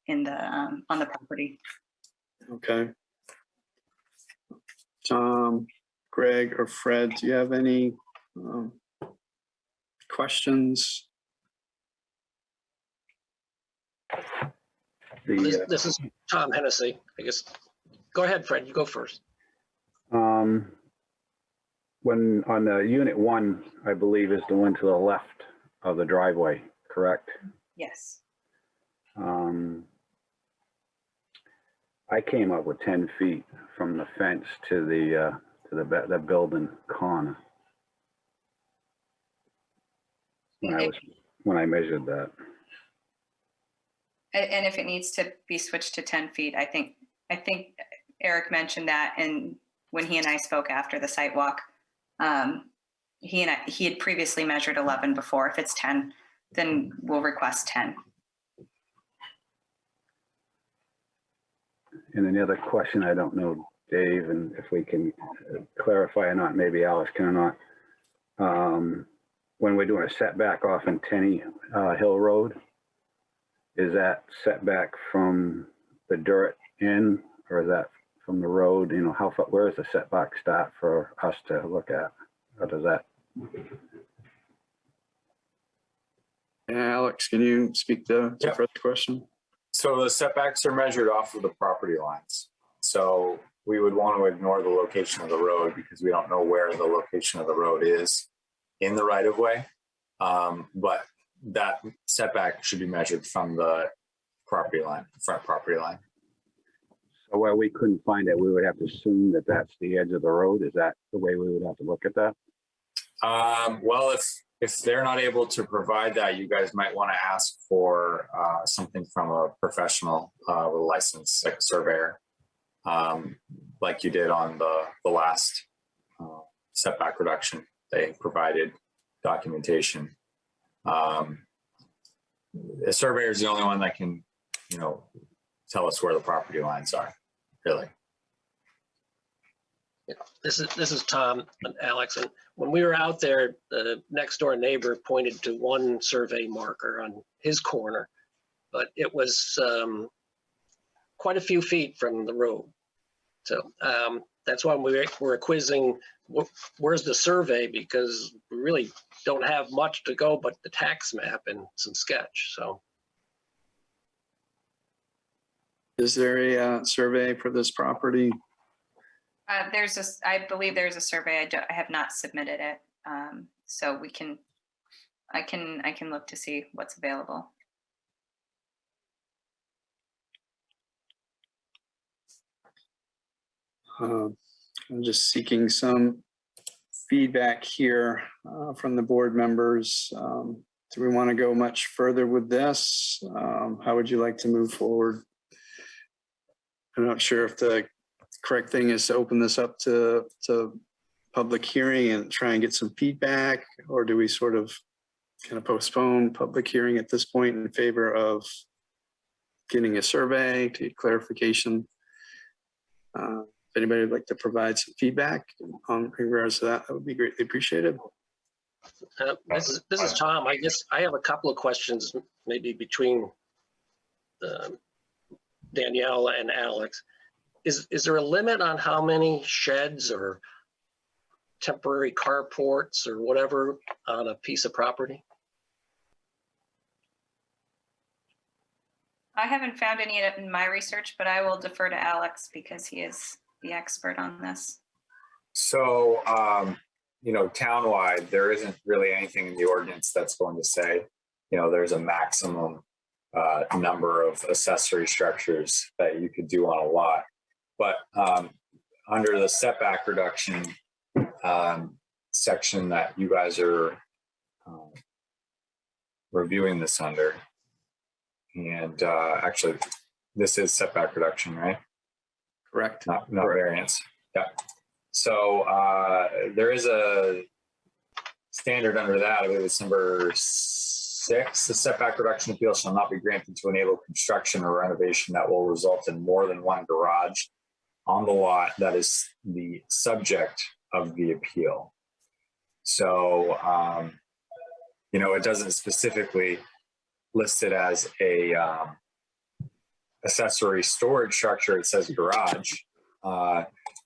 the property. Okay. Tom, Greg, or Fred, do you have any questions? This is Tom Hennessy, I guess. Go ahead, Fred, you go first. When on the unit 1, I believe is the one to the left of the driveway, correct? Yes. I came up with 10 feet from the fence to the building corner when I measured that. And if it needs to be switched to 10 feet, I think Eric mentioned that, and when he and I spoke after the site walk, he had previously measured 11 before. If it's 10, then we'll request 10. And then the other question, I don't know, Dave, and if we can clarify or not, maybe Alice can or not. When we're doing a setback off in Tenny Hill Road, is that setback from the dirt in, or is that from the road? You know, how far, where does the setback start for us to look at? Or does that? Alex, can you speak to Yep. Fred's question? So the setbacks are measured off of the property lines. So we would want to ignore the location of the road because we don't know where the location of the road is in the right of way. But that setback should be measured from the property line, front property line. So where we couldn't find it, we would have to assume that that's the edge of the road. Is that the way we would have to look at that? Well, if they're not able to provide that, you guys might want to ask for something from a professional with a licensed surveyor, like you did on the last setback reduction. They provided documentation. The surveyor is the only one that can, tell us where the property lines are, really. Yeah, this is Tom and Alex, and when we were out there, the next door neighbor pointed to one survey marker on his corner, but it was quite a few feet from the road. So that's why we're quizzing where's the survey, because we really don't have much to go but the tax map and some sketch. So Is there a survey for this property? I believe there's a survey. I have not submitted it. So I can look to see what's available. I'm just seeking some feedback here from the board members. Do we want to go much further with this? How would you like to move forward? I'm not sure if the correct thing is to open this up to public hearing and try and get some feedback, or do we sort of kind of postpone public hearing at this point in favor of getting a survey to get clarification? If anybody would like to provide some feedback on regards to that, that would be greatly appreciated. this is Tom. I guess I have a couple of questions, maybe between Danielle and Alex. Is there a limit on how many sheds or temporary carports or whatever on a piece of property? I haven't found any in my research, but I will defer to Alex because he is the expert on this. So, townwide, there isn't really anything in the ordinance that's going to say, there's a maximum number of accessory structures that you could do on a lot. But under the setback reduction section that you guys are reviewing this under, and actually, this is setback reduction, right? Correct. Not variance. Yeah. So there is a standard under that. I believe it's number 6, the setback reduction appeal shall not be granted to enable construction or renovation that will result in more than one garage on the lot that is the subject of the appeal. So, it doesn't specifically list it as a accessory storage structure. It says garage.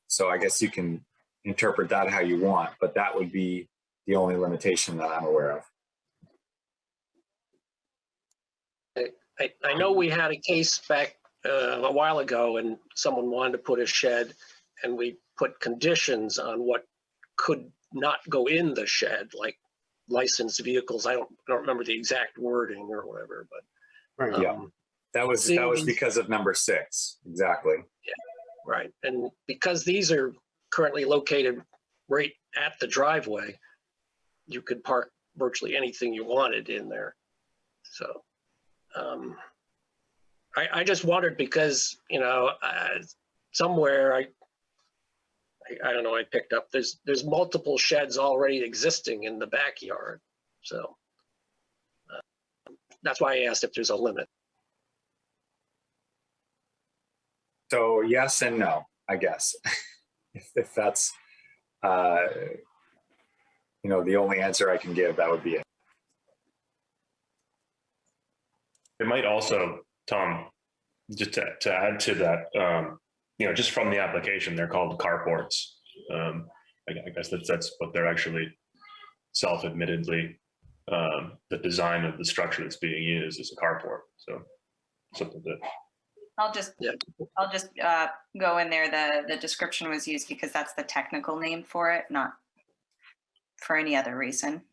So I guess you can interpret that how you want, but that would be the only limitation that I'm aware of. I know we had a case back a while ago and someone wanted to put a shed and we put conditions on what could not go in the shed, like licensed vehicles. I don't remember the exact wording or whatever, but Right. Yeah. That was because of number 6. Exactly. right. And because these are currently located right at the driveway, you could park virtually anything you wanted in there. So I just wondered because, somewhere I don't know, I picked up, there's multiple sheds already existing in the backyard. So that's why I asked if there's a limit. So yes and no, I guess. if that's, the only answer I can give, that would be it. It might also, Tom, just to add to that, just from the application, they're called carports. I guess that's what they're actually self-admittedly, the design of the structure that's being used is a carport. So something that. I'll just go in there. The description was used because that's the technical name for it, not for any other reason.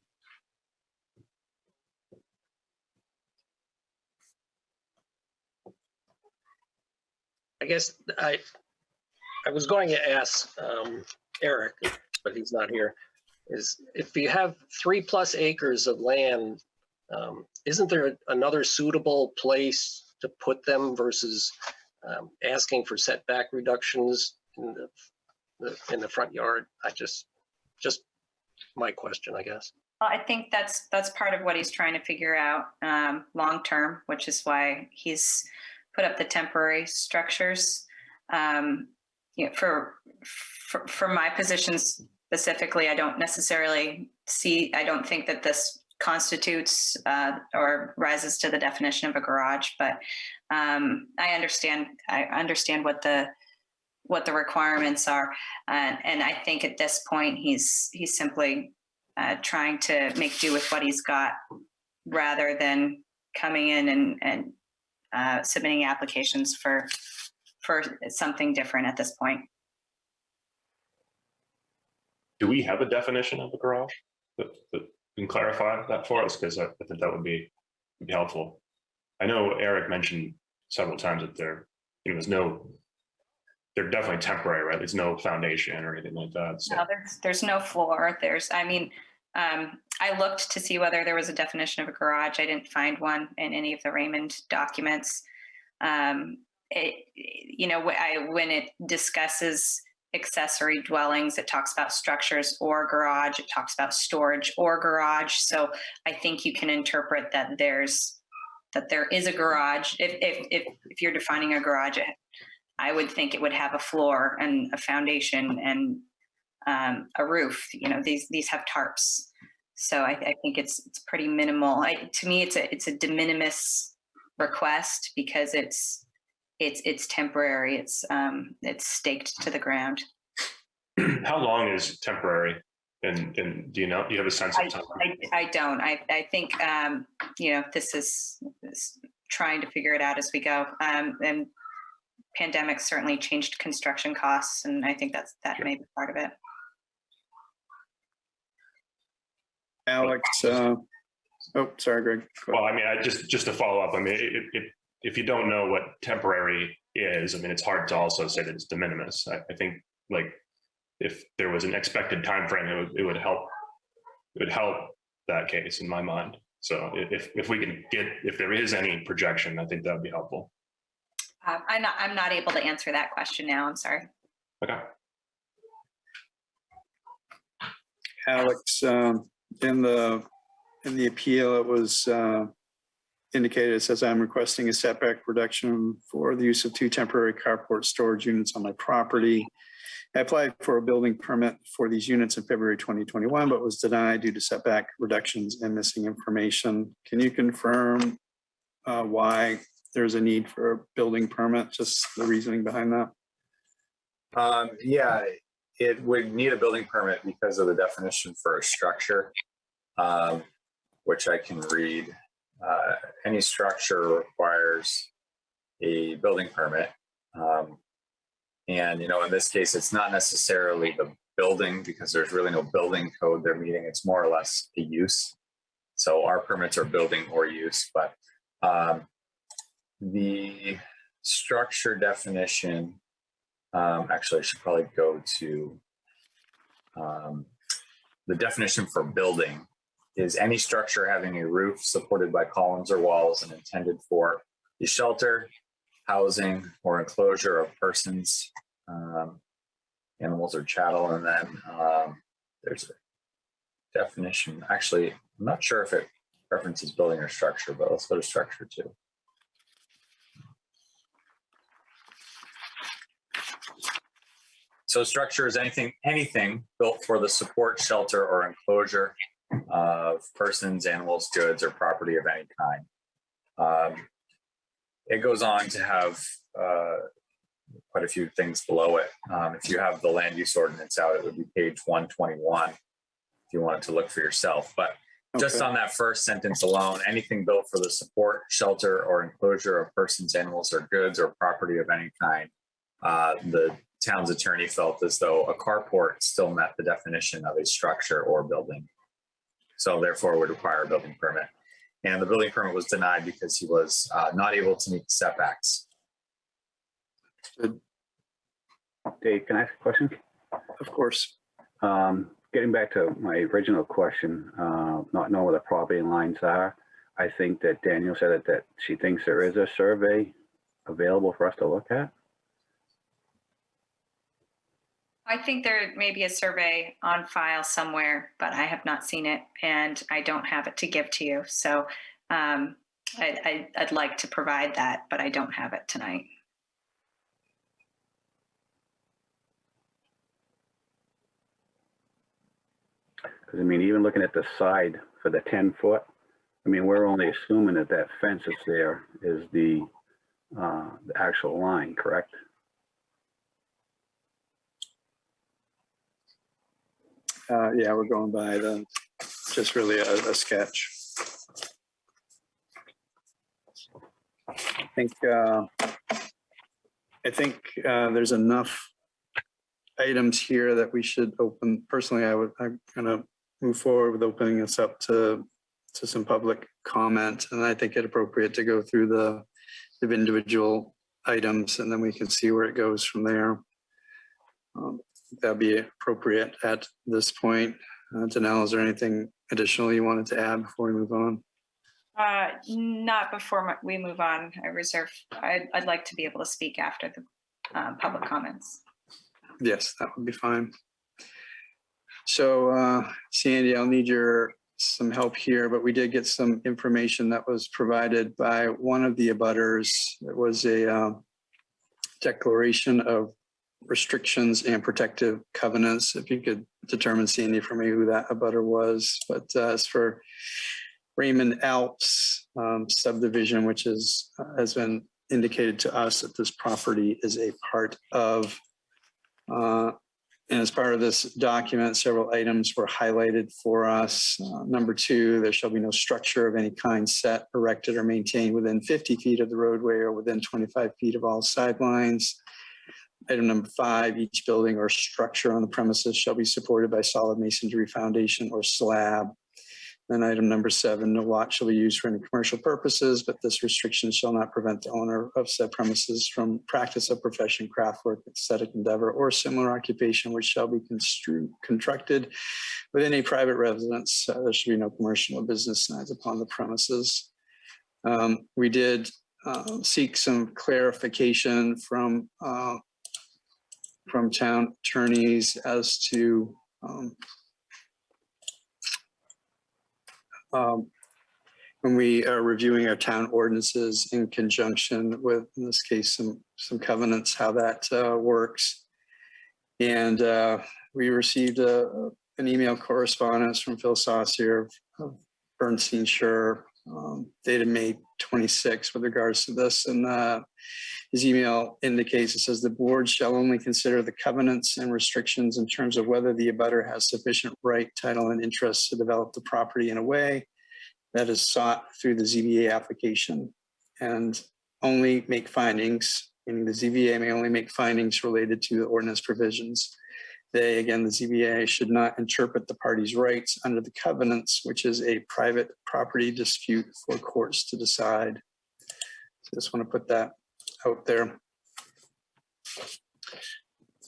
I guess I was going to ask Eric, but he's not here, is if you have 3+ acres of land, isn't there another suitable place to put them versus asking for setback reductions in the front yard? Just my question, I guess. Well, I think that's part of what he's trying to figure out long term, which is why he's put up the temporary structures. For my positions specifically, I don't think that this constitutes or rises to the definition of a garage, but I understand what the requirements are, and I think at this point he's simply trying to make do with what he's got rather than coming in and submitting applications for something different at this point. Do we have a definition of a garage that can clarify that for us? Because I think that would be helpful. I know Eric mentioned several times that they're definitely temporary, right? There's no foundation or anything like that. So. No, there's no floor. I looked to see whether there was a definition of a garage. I didn't find one in any of the Raymond documents. When it discusses accessory dwellings, it talks about structures or garage. It talks about storage or garage. So I think you can interpret that there is a garage. If you're defining a garage, I would think it would have a floor and a foundation and a roof. These have tarps. So I think it's pretty minimal. To me, it's a de minimis request because it's temporary. It's staked to the ground. How long is temporary? And do you know? Do you have a sense of time? I don't. I think this is trying to figure it out as we go. And pandemic certainly changed construction costs, and I think that Sure. may be part of it. Alex, sorry, Greg. Well, I mean, just to follow up. I mean, if you don't know what temporary is, I mean, it's hard to also say that it's de minimis. I think like if there was an expected time frame, it would help. It would help that case in my mind. So if we can if there is any projection, I think that would be helpful. I'm not able to answer that question now. I'm sorry. Okay. Alex, in the in the appeal, it was indicated, it says, I'm requesting a setback reduction for the use of 2 temporary carport storage units on my property. I applied for a building permit for these units in February 2021, but was denied due to setback reductions and missing information. Can you confirm why there's a need for a building permit, just the reasoning behind that? Yeah, it would need a building permit because of the definition for a structure, which I can read. Any structure requires a building permit. And, in this case, it's not necessarily the building because there's really no building code they're meeting. It's more or less a use. So our permits are building or use, but the structure definition, actually, I should probably go to the definition for building is any structure having a roof supported by columns or walls and intended for the shelter, housing, or enclosure of persons, animals, or chattel. And then there's a definition. Actually, I'm not sure if it references building or structure, but let's go to structure too. So structure is anything built for the support, shelter, or enclosure of persons, animals, goods, or property of any kind. It goes on to have quite a few things below it. If you have the land use ordinance out, it would be page 121 if you wanted to look for yourself. But just on that first sentence alone, anything built for the support, shelter, or enclosure of persons, animals, or goods, or property of any kind, the town's attorney felt as though a carport still met the definition of a structure or building. So therefore would require a building permit. And the building permit was denied because he was not able to meet the setbacks. Dave, can I ask a question? Of course. Getting back to my original question, not knowing where the property lines are, I think that Daniel said that she thinks there is a survey available for us to look at. I think there may be a survey on file somewhere, but I have not seen it and I don't have it to give to you. So I'd like to provide that, but I don't have it tonight. Because, I mean, even looking at the side for the 10-foot, I mean, we're only assuming that that fence that's there is the actual line, correct? Yeah, we're going by just really a sketch. I think there's enough items here that we should open. Personally, I'm going to move forward with opening this up to some public comment, and I think it appropriate to go through the individual items, and then we can see where it goes from there. That'd be appropriate at this point. Danelle, is there anything additional you wanted to add before we move on? Not before we move on. I'd like to be able to speak after the public comments. Yes, that would be fine. So Sandy, I'll need some help here, but we did get some information that was provided by one of the abutters. It was a declaration of restrictions and protective covenants. If you could determine, Sandy, for me who that abutter was. But as for Raymond Alps subdivision, which has been indicated to us that this property is a part of. And as part of this document, several items were highlighted for us. Number 2, there shall be no structure of any kind set, erected, or maintained within 50 feet of the roadway or within 25 feet of all sidelines. Item number 5, each building or structure on the premises shall be supported by solid masonry foundation or slab. Then item number 7, no lot shall be used for any commercial purposes, but this restriction shall not prevent the owner of said premises from practice of profession, craft work, aesthetic endeavor, or similar occupation which shall be contracted within a private residence. There should be no commercial or business signs upon the premises. We did seek some clarification from town attorneys as to when we are reviewing our town ordinances in conjunction with, in this case, some covenants, how that works. And we received an email correspondence from Phil Saucier of Bernstein Shore, dated May 26 with regards to this. And his email indicates, it says, the board shall only consider the covenants and restrictions in terms of whether the abutter has sufficient right, title, and interest to develop the property in a way that is sought through the ZBA application, and only make findings, meaning the ZBA may only make findings related to the ordinance provisions. They, again, the ZBA should not interpret the party's rights under the covenants, which is a private property dispute for courts to decide. So I just want to put that out there.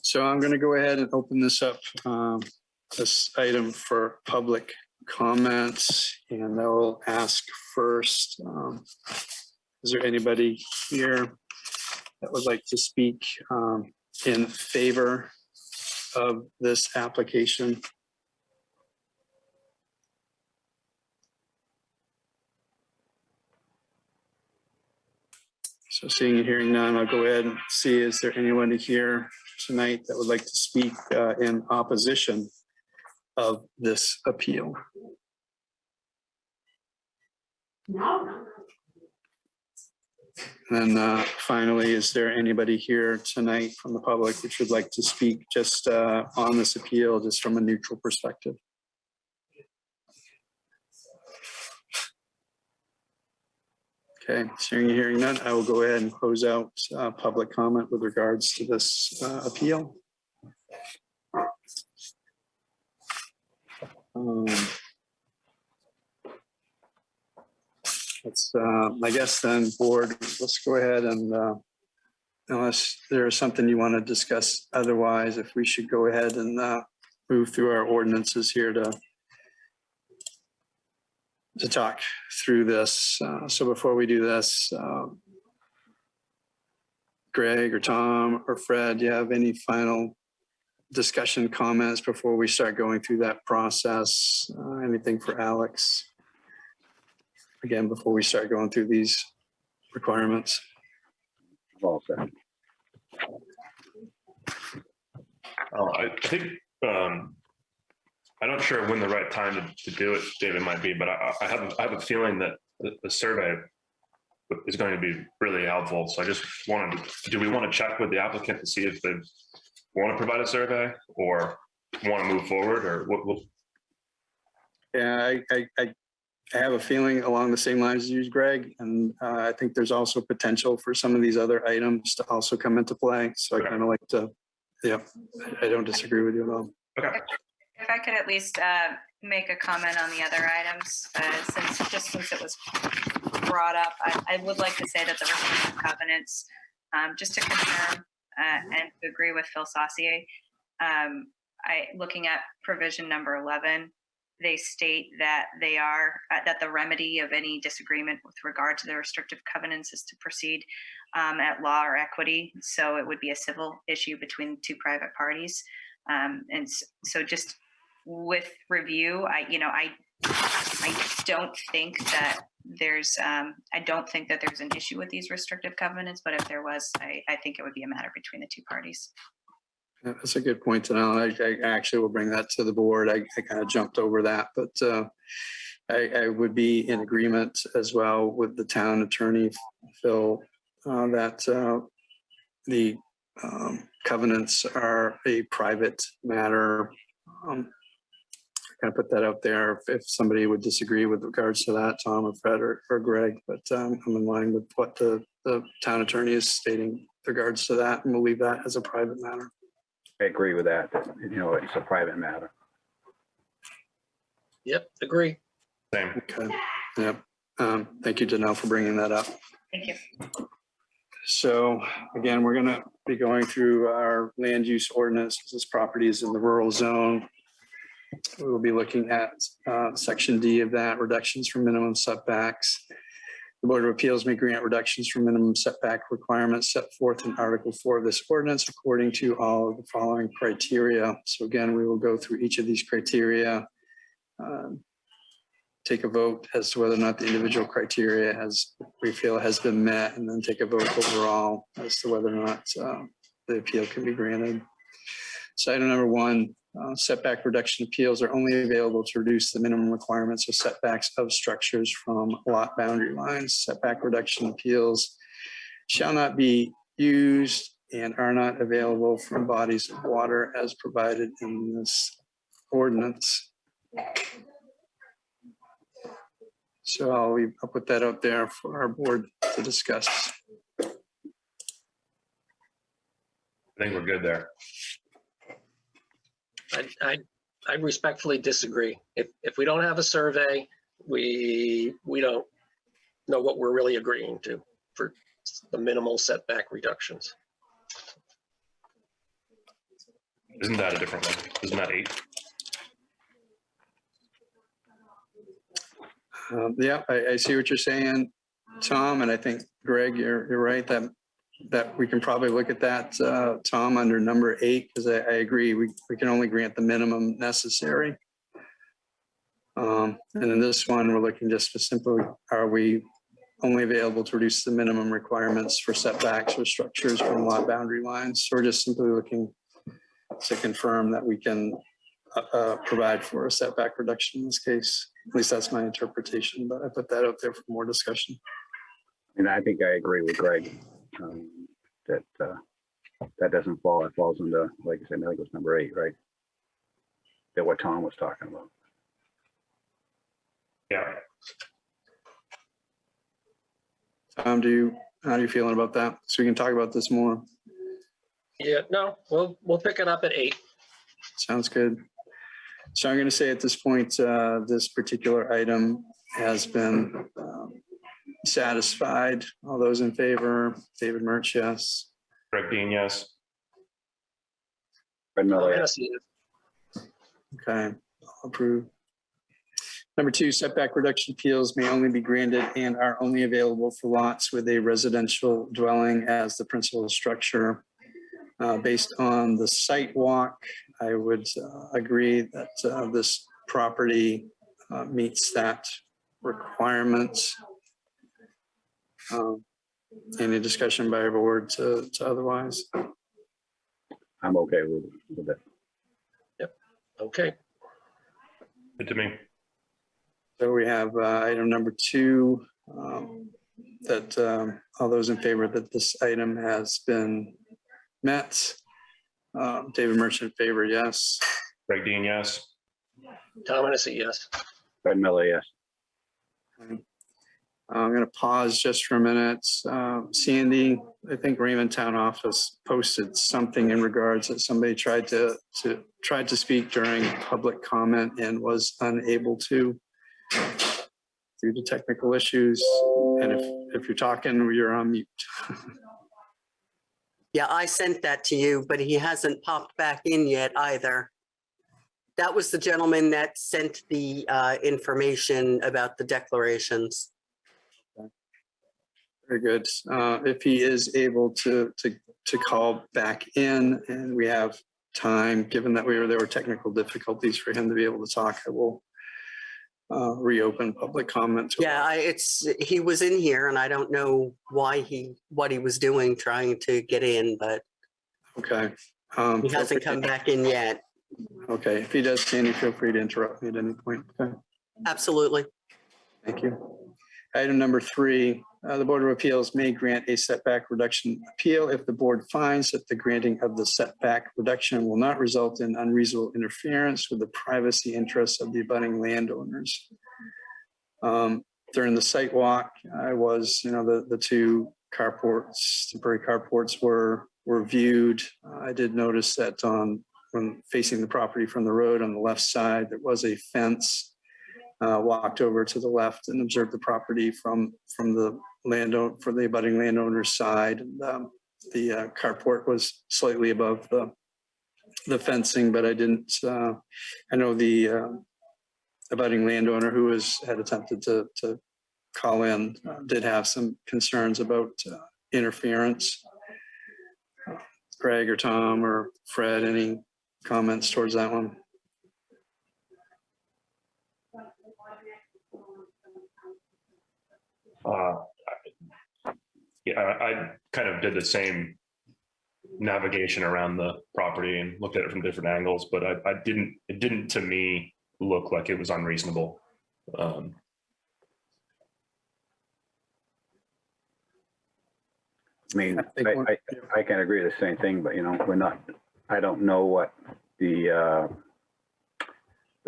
So I'm going to go ahead and open this up, this item for public comments, and I will ask first, is there anybody here that would like to speak in favor of this application? So seeing and hearing none, I'll go ahead and see, is there anyone here tonight that would like to speak in opposition of this appeal? And finally, is there anybody here tonight from the public which would like to speak just on this appeal, just from a neutral perspective? Okay, seeing and hearing none, I will go ahead and close out public comment with regards to this appeal. Let's, I guess then, board, let's go ahead and unless there is something you want to discuss otherwise, if we should go ahead and move through our ordinances here to talk through this. So before we do this, Greg or Tom or Fred, do you have any final discussion comments before we start going through that process? Anything for Alex? Again, before we start going through these requirements. Well said. I think I'm not sure when the right time to do it, David, might be, but I have a feeling that the survey is going to be really helpful. So I just wanted to, do we want to check with the applicant to see if they want to provide a survey or want to move forward, or what? Yeah, I have a feeling along the same lines as you, Greg, and I think there's also potential for some of these other items to also come into play. So I kind of like to, yeah, I don't disagree with you at all. Okay. If I could at least make a comment on the other items, since it was brought up, I would like to say that the restrictive covenants, just to confirm and to agree with Phil Saucier, looking at provision number 11, they state that they are that the remedy of any disagreement with regard to the restrictive covenants is to proceed at law or equity. So it would be a civil issue between two private parties. And so just with review, I don't think that there's an issue with these restrictive covenants, but if there was, I think it would be a matter between the two parties. Yeah, that's a good point to know. I actually will bring that to the board. I kind of jumped over that, but I would be in agreement as well with the town attorney, Phil, that the covenants are a private matter. Kind of put that out there if somebody would disagree with regards to that, Tom or Fred or Greg, but I'm in line with what the town attorney is stating with regards to that, and we'll leave that as a private matter. I agree with that, it's a private matter. Yep, agree. Same. Okay. Yep. Thank you, Janelle, for bringing that up. Thank you. So again, we're going to be going through our land use ordinance. This property is in the rural zone. We will be looking at section D of that, reductions from minimum setbacks. The Board of Appeals may grant reductions from minimum setback requirements set forth in Article 4 of this ordinance according to all of the following criteria. So again, we will go through each of these criteria take a vote as to whether or not the individual criteria we feel has been met, and then take a vote overall as to whether or not the appeal can be granted. So item number 1, setback reduction appeals are only available to reduce the minimum requirements of setbacks of structures from lot boundary lines. Setback reduction appeals shall not be used and are not available from bodies of water as provided in this ordinance. So I'll put that out there for our board to discuss. I think we're good there. I respectfully disagree. If we don't have a survey, we don't know what we're really agreeing to for the minimal setback reductions. Isn't that a different one? Isn't that 8? Yeah, I see what you're saying, Tom, and I think, Greg, you're right that we can probably look at that, Tom, under number 8, because I agree, we can only grant the minimum necessary. And in this one, we're looking just for simply, are we only available to reduce the minimum requirements for setbacks or structures from lot boundary lines? So we're just simply looking to confirm that we can provide for a setback reduction in this case. At least that's my interpretation, but I put that out there for more discussion. And I think I agree with Greg that that doesn't fall. It falls into, like I said, I think it was number 8, right? That what Tom was talking about. Yeah. Tom, how are you feeling about that? So we can talk about this more. Yeah, no, we'll pick it up at 8. Sounds good. So I'm going to say at this point, this particular item has been satisfied. All those in favor, David Murch, yes. Greg Dean, yes. Fred Miller, yes. Hennessy, Okay, I'll approve. Number 2, setback reduction appeals may only be granted and are only available for lots with a residential dwelling as the principal structure. Based on the site walk, I would agree that this property meets that requirement. Any discussion by our board to otherwise? I'm okay with it. okay. Good to me. So we have item number 2, that all those in favor that this item has been met. David Merchant, favor, yes. Greg Dean, yes. Tom Hennessy, yes. Fred Miller, yes. I'm going to pause just for a minute. Sandy, I think Raymond Town Office posted something in regards that somebody tried to speak during public comment and was unable to due to technical issues. And if you're talking, you're on mute. Yeah, I sent that to you, but he hasn't popped back in yet either. That was the gentleman that sent the information about the declarations. Very good. If he is able to call back in and we have time, given that there were technical difficulties for him to be able to talk, I will reopen public comment. Yeah, he was in here and I don't know what he was doing trying to get in, but Okay. he hasn't come back in yet. Okay. If he does, Sandy, feel free to interrupt me at any point. Okay. Absolutely. Thank you. Item number 3, the Board of Appeals may grant a setback reduction appeal if the board finds that the granting of the setback reduction will not result in unreasonable interference with the privacy interests of the abutting landowners. During the site walk, I was, the 2 carports, temporary carports were viewed. I did notice that when facing the property from the road on the left side, there was a fence. Walked over to the left and observed the property from the abutting landowner's side. And, the carport was slightly above the fencing, but I didn't. I know the abutting landowner who had attempted to call in did have some concerns about interference. Greg or Tom or Fred, any comments towards that one? Yeah, I kind of did the same navigation around the property and looked at it from different angles, but it didn't to me look like it was unreasonable. I mean, I think I can agree with the same thing, but I don't know what the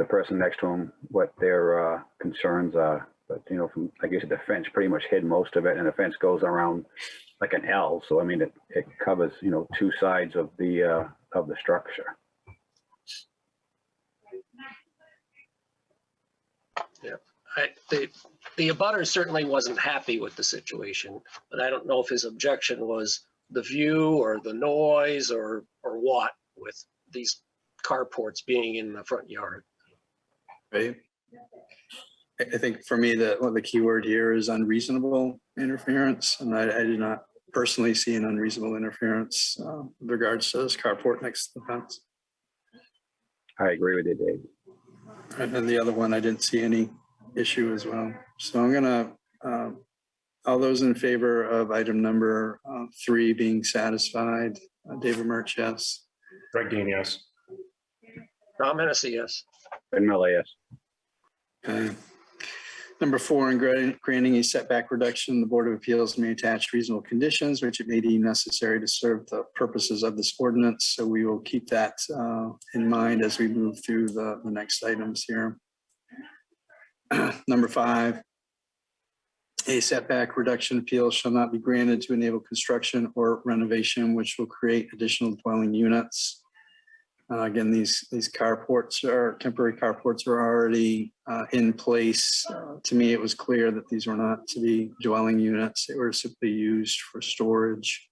person next to him, what their concerns are. But, from, like you said, the fence pretty much hid most of it, and the fence goes around like an L. So, I mean, it covers, two sides of the structure. The abutter certainly wasn't happy with the situation, but I don't know if his objection was the view or the noise or what with these carports being in the front yard. Right. I think for me, the key word here is unreasonable interference. And I did not personally see an unreasonable interference with regards to this carport next to the fence. I agree with you, Dave. And the other one, I didn't see any issue as well. So I'm gonna, all those in favor of item number 3 being satisfied, David Murch, yes. Greg Dean, yes. Tom Hennessy, yes. Ben Miller, yes. Okay. Number 4, in granting a setback reduction, the Board of Appeals may attach reasonable conditions which it may deem necessary to serve the purposes of this ordinance. So we will keep that in mind as we move through the next items here. Number 5, a setback reduction appeal shall not be granted to enable construction or renovation which will create additional dwelling units. Again, these carports are temporary carports are already in place. To me, it was clear that these were not to be dwelling units. They were simply used for storage.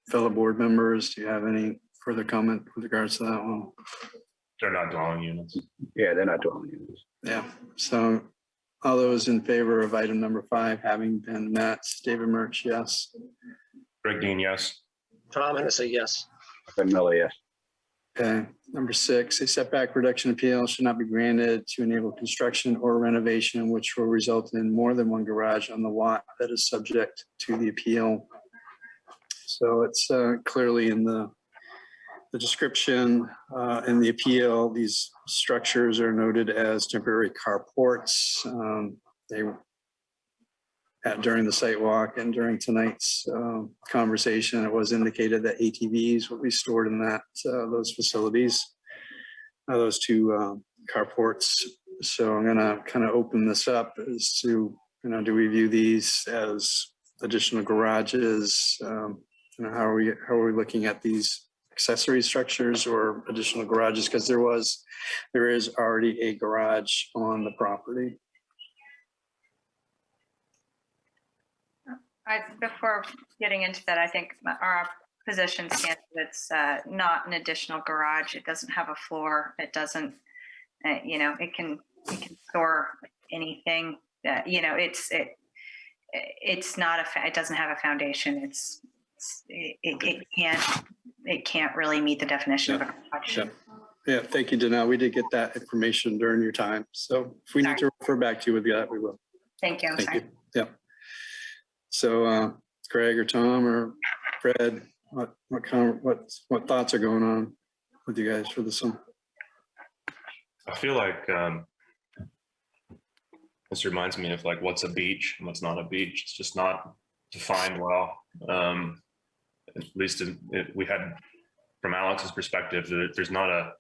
Fellow board members, do you have any further comment with regards to that one? They're not dwelling units. Yeah, they're not dwelling units. Yeah, so all those in favor of item number 5 having been met, David Murch, yes. Greg Dean, yes. Tom Hennessy, yes. Ben Miller, yes. Okay, number 6, a setback reduction appeal should not be granted to enable construction or renovation which will result in more than one garage on the lot that is subject to the appeal. So it's clearly in the description in the appeal, these structures are noted as temporary carports. During the site walk and during tonight's conversation, it was indicated that ATVs will be stored in those facilities, those 2 carports. So I'm gonna kind of open this up as to, do we view these as additional garages? How are we looking at these accessory structures or additional garages? Because there is already a garage on the property. Before getting into that, I think our position stands that it's not an additional garage. It doesn't have a floor. It doesn't, it can store anything. It's not it doesn't have a foundation. It can't really meet the definition of a garage. Yeah, thank you, Danelle. We did get that information during your time. So if we need to refer back to you with that, we will. Thank you. Thank you. Yeah. So Greg or Tom or Fred, what thoughts are going on with you guys for this one? I feel like this reminds me of like what's a beach and what's not a beach. It's just not defined well. At least we had, from Alex's perspective, there's not a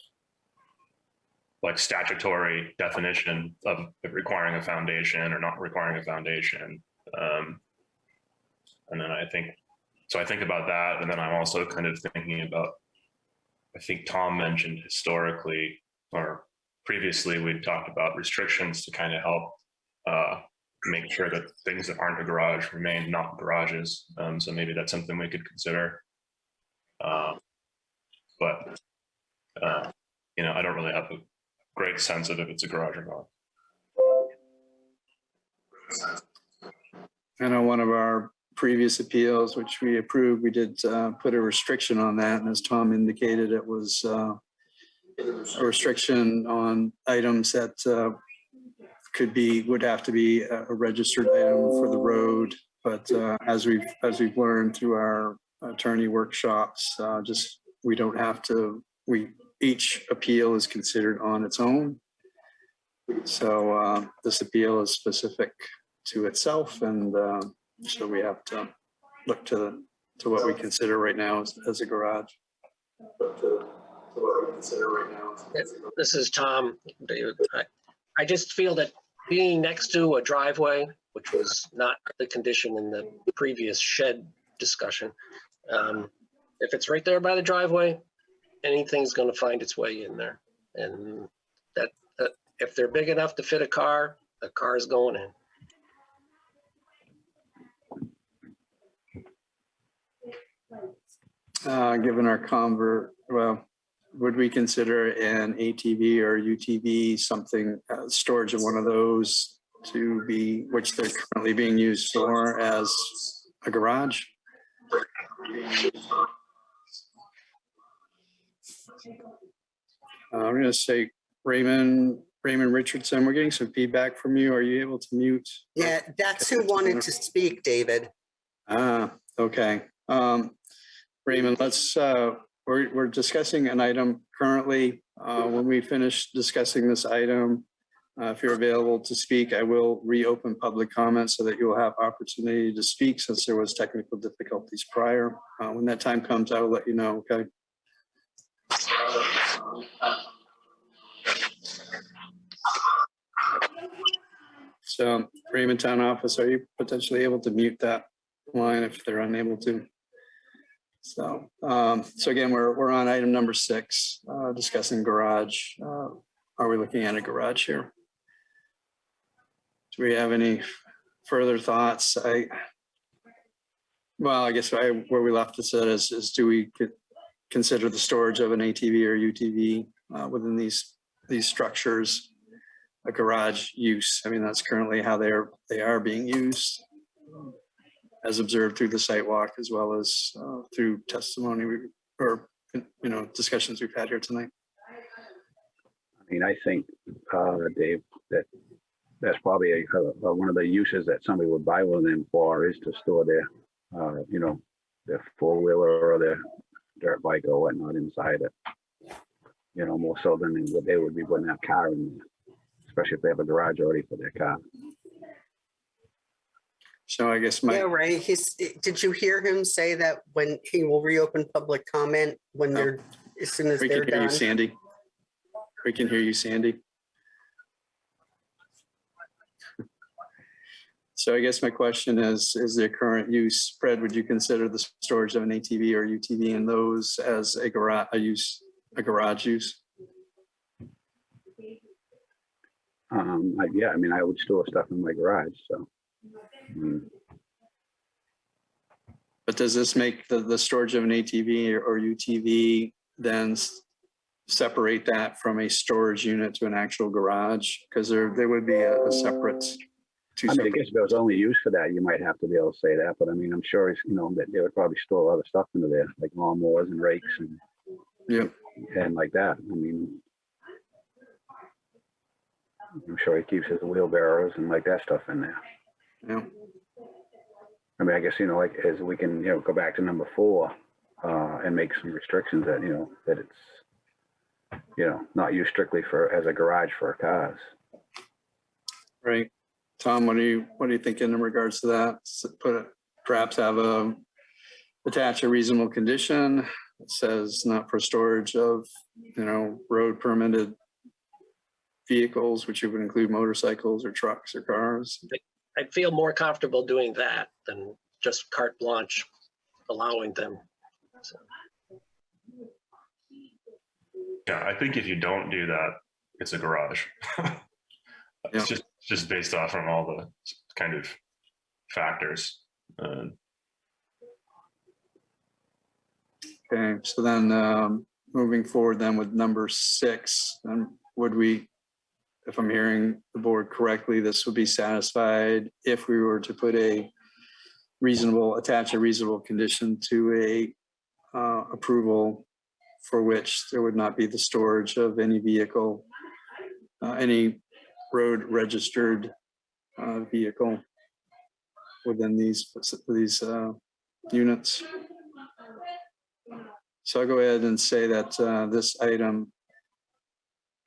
like statutory definition of requiring a foundation or not requiring a foundation. And then I think about that. And then I'm also kind of thinking about, I think Tom mentioned historically or previously, we'd talked about restrictions to kind of help make sure that things that aren't a garage remain not garages. So maybe that's something we could consider. But I don't really have a great sense of if it's a garage or not. I know one of our previous appeals, which we approved, we did put a restriction on that. And as Tom indicated, it a restriction on items that would have to be a registered item for the road. But as we've learned through our attorney workshops, we don't have to, each appeal is considered on its own. So this appeal is specific to itself, and so we have to look to what we consider right now as a garage. This is Tom, David. I just feel that being next to a driveway, which was not the condition in the previous shed discussion, if it's right there by the driveway, anything's going to find its way in there. And that if they're big enough to fit a car is going in. Given our would we consider an ATV or UTV something, storage of one of those to be, which they're currently being used for, as a garage? I'm going to say Raymond Richardson, we're getting some feedback from you. Are you able to mute? Yeah, that's who wanted to speak, David. Okay. Raymond, we're discussing an item currently. When we finish discussing this item, if you're available to speak, I will reopen public comment so that you'll have opportunity to speak, since there was technical difficulties prior. When that time comes, I will let you know, okay? So Raymond Town Office, are you potentially able to mute that line if they're unable to? So again, we're on item number 6, discussing garage. Are we looking at a garage here? Do we have any further thoughts? I guess where we left this at is do we consider the storage of an ATV or UTV within these structures a garage use? I mean, that's currently how they are being used, as observed through the site walk, as well as through testimony or discussions we've had here tonight. I mean, I think, Dave, that's probably one of the uses that somebody would buy one of them for, is to store their four-wheeler or their dirt bike or whatnot inside it. More so than what they would be putting that car in there, especially if they have a garage already for their car. So I guess Yeah, Ray, did you hear him say that when he will reopen public comment when as soon as we they're can hear you, done? Sandy. We can hear you, Sandy. So I guess my question is there current use, Fred, would you consider the storage of an ATV or UTV in those as a garage use? Yeah, I mean, I would store stuff in my garage, so. But does this make the storage of an ATV or UTV then separate that from a storage unit to an actual garage? Because there would be a separate. I mean, I guess if it was only used for that, you might have to be able to say that, but I mean, I'm sure that they would probably store a lot of stuff into there, like lawnmowers and rakes and like that. I mean, I'm sure he keeps his wheelbarrows and like that stuff in there. Yeah. I mean, I guess, like as we can, go back to number 4 and make some restrictions that, that it's, not used strictly as a garage for cars. Right. Tom, what are you thinking in regards to that? Perhaps attach a reasonable condition that says not for storage of, road permitted vehicles, which would include motorcycles or trucks or cars. I'd feel more comfortable doing that than just carte blanche allowing them. So. Yeah, I think if you don't do that, it's a garage. It's just based off from all the kind of factors. Okay, so then moving forward then with number 6, would we, if I'm hearing the board correctly, this would be satisfied if we were to put attach a reasonable condition to a approval for which there would not be the storage of any vehicle, any road registered vehicle within these units. So I'll go ahead and say that this item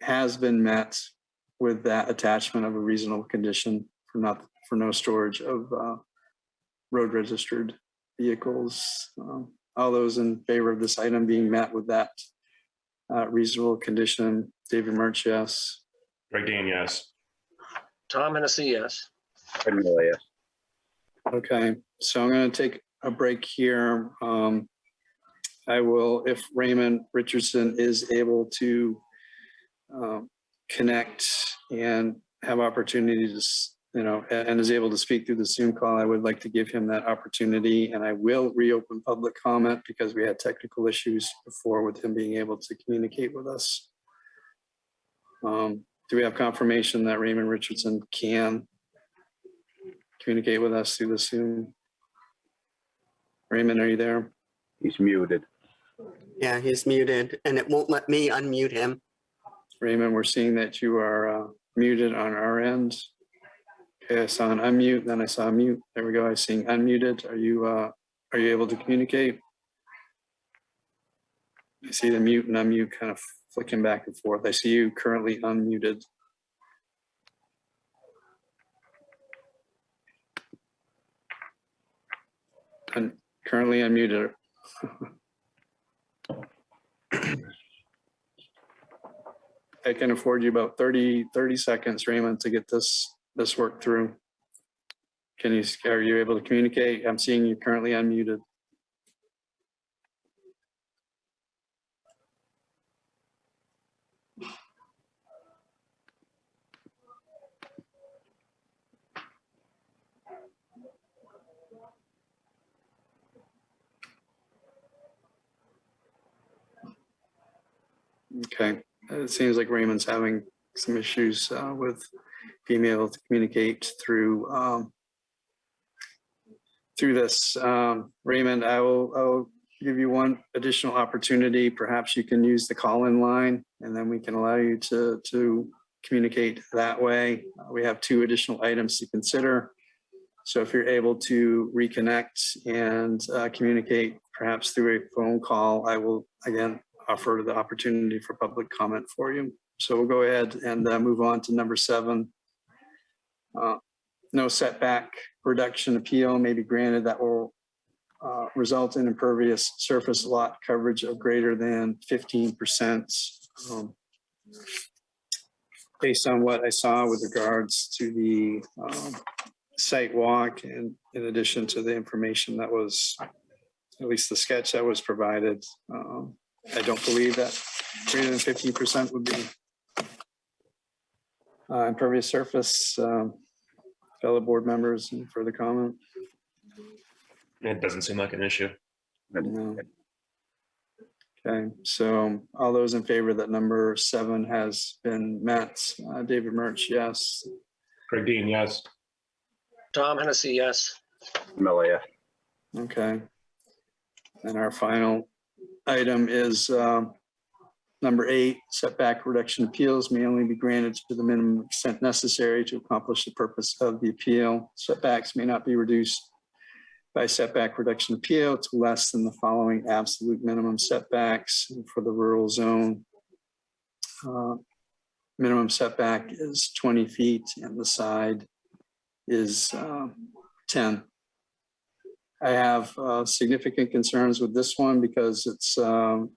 has been met with that attachment of a reasonable condition for no storage of road registered vehicles. All those in favor of this item being met with that reasonable condition, David Murch, yes. Greg Dean, yes. Tom Hennessy, yes. Fred Miller, yes. Okay, so I'm going to take a break here. I will, if Raymond Richardson is able to connect and have opportunity to, and is able to speak through the Zoom call, I would like to give him that opportunity, and I will reopen public comment because we had technical issues before with him being able to communicate with us. Do we have confirmation that Raymond Richardson can communicate with us through the Zoom? Raymond, are you there? He's muted. Yeah, he's muted and it won't let me unmute him. Raymond, we're seeing that you are muted on our end. Okay, I saw an unmute, then I saw a mute. There we go. I'm seeing unmuted. Are you able to communicate? I see the mute and unmute kind of flicking back and forth. I see you currently unmuted. And currently unmuted. I can afford you about 30 seconds, Raymond, to get this worked through. Are you able to communicate? I'm seeing you currently unmuted. Okay, it seems like Raymond's having some issues with being able to communicate through this. Raymond, I'll give you one additional opportunity. Perhaps you can use the call-in line, and then we can allow you to communicate that way. We have 2 additional items to consider. So if you're able to reconnect and communicate perhaps through a phone call, I will again offer the opportunity for public comment for you. So we'll go ahead and move on to number 7. No setback reduction appeal may be granted that will result in impervious surface lot coverage of greater than 15%. Based on what I saw with regards to the site walk, and in addition to the information that was, at least the sketch that was provided, I don't believe that greater than 15% would be impervious surface. Fellow board members, any further comment? It doesn't seem like an issue. No. Okay, so all those in favor that number 7 has been met, David Murch, yes. Greg Dean, yes. Tom Hennessy, yes. Miller, yes. Okay. And our final item is number 8, setback reduction appeals may only be granted to the minimum extent necessary to accomplish the purpose of the appeal. Setbacks may not be reduced by setback reduction appeal to less than the following absolute minimum setbacks for the rural zone. Minimum setback is 20 feet and the side is 10. I have significant concerns with this one because it's all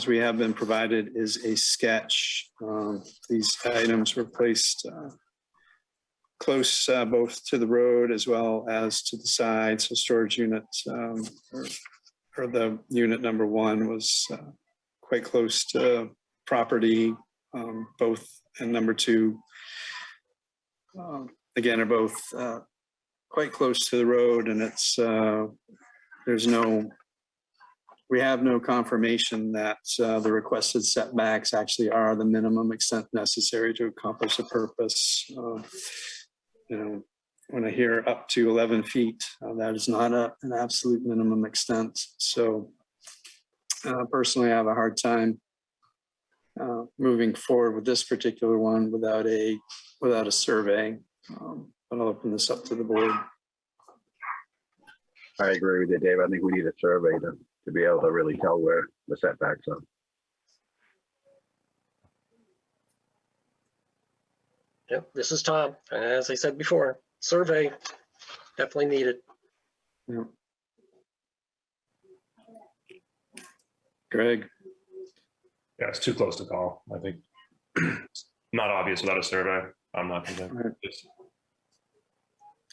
we have been provided is a sketch. These items were placed close both to the road as well as to the side. So storage unit or the unit number 1 was quite close to property, both, and number 2 again are both quite close to the road, and it's we have no confirmation that the requested setbacks actually are the minimum extent necessary to accomplish the purpose. When I hear up to 11 feet, that is not an absolute minimum extent. So personally, I have a hard time moving forward with this particular one without a survey. But I'll open this up to the board. I agree with you, Dave. I think we need a survey to be able to really tell where the setbacks are. Yep, this is Tom. As I said before, survey definitely needed. Yeah. Greg, Yeah, it's too close to call, I think. Not obvious without a survey. I'm not Right. convinced.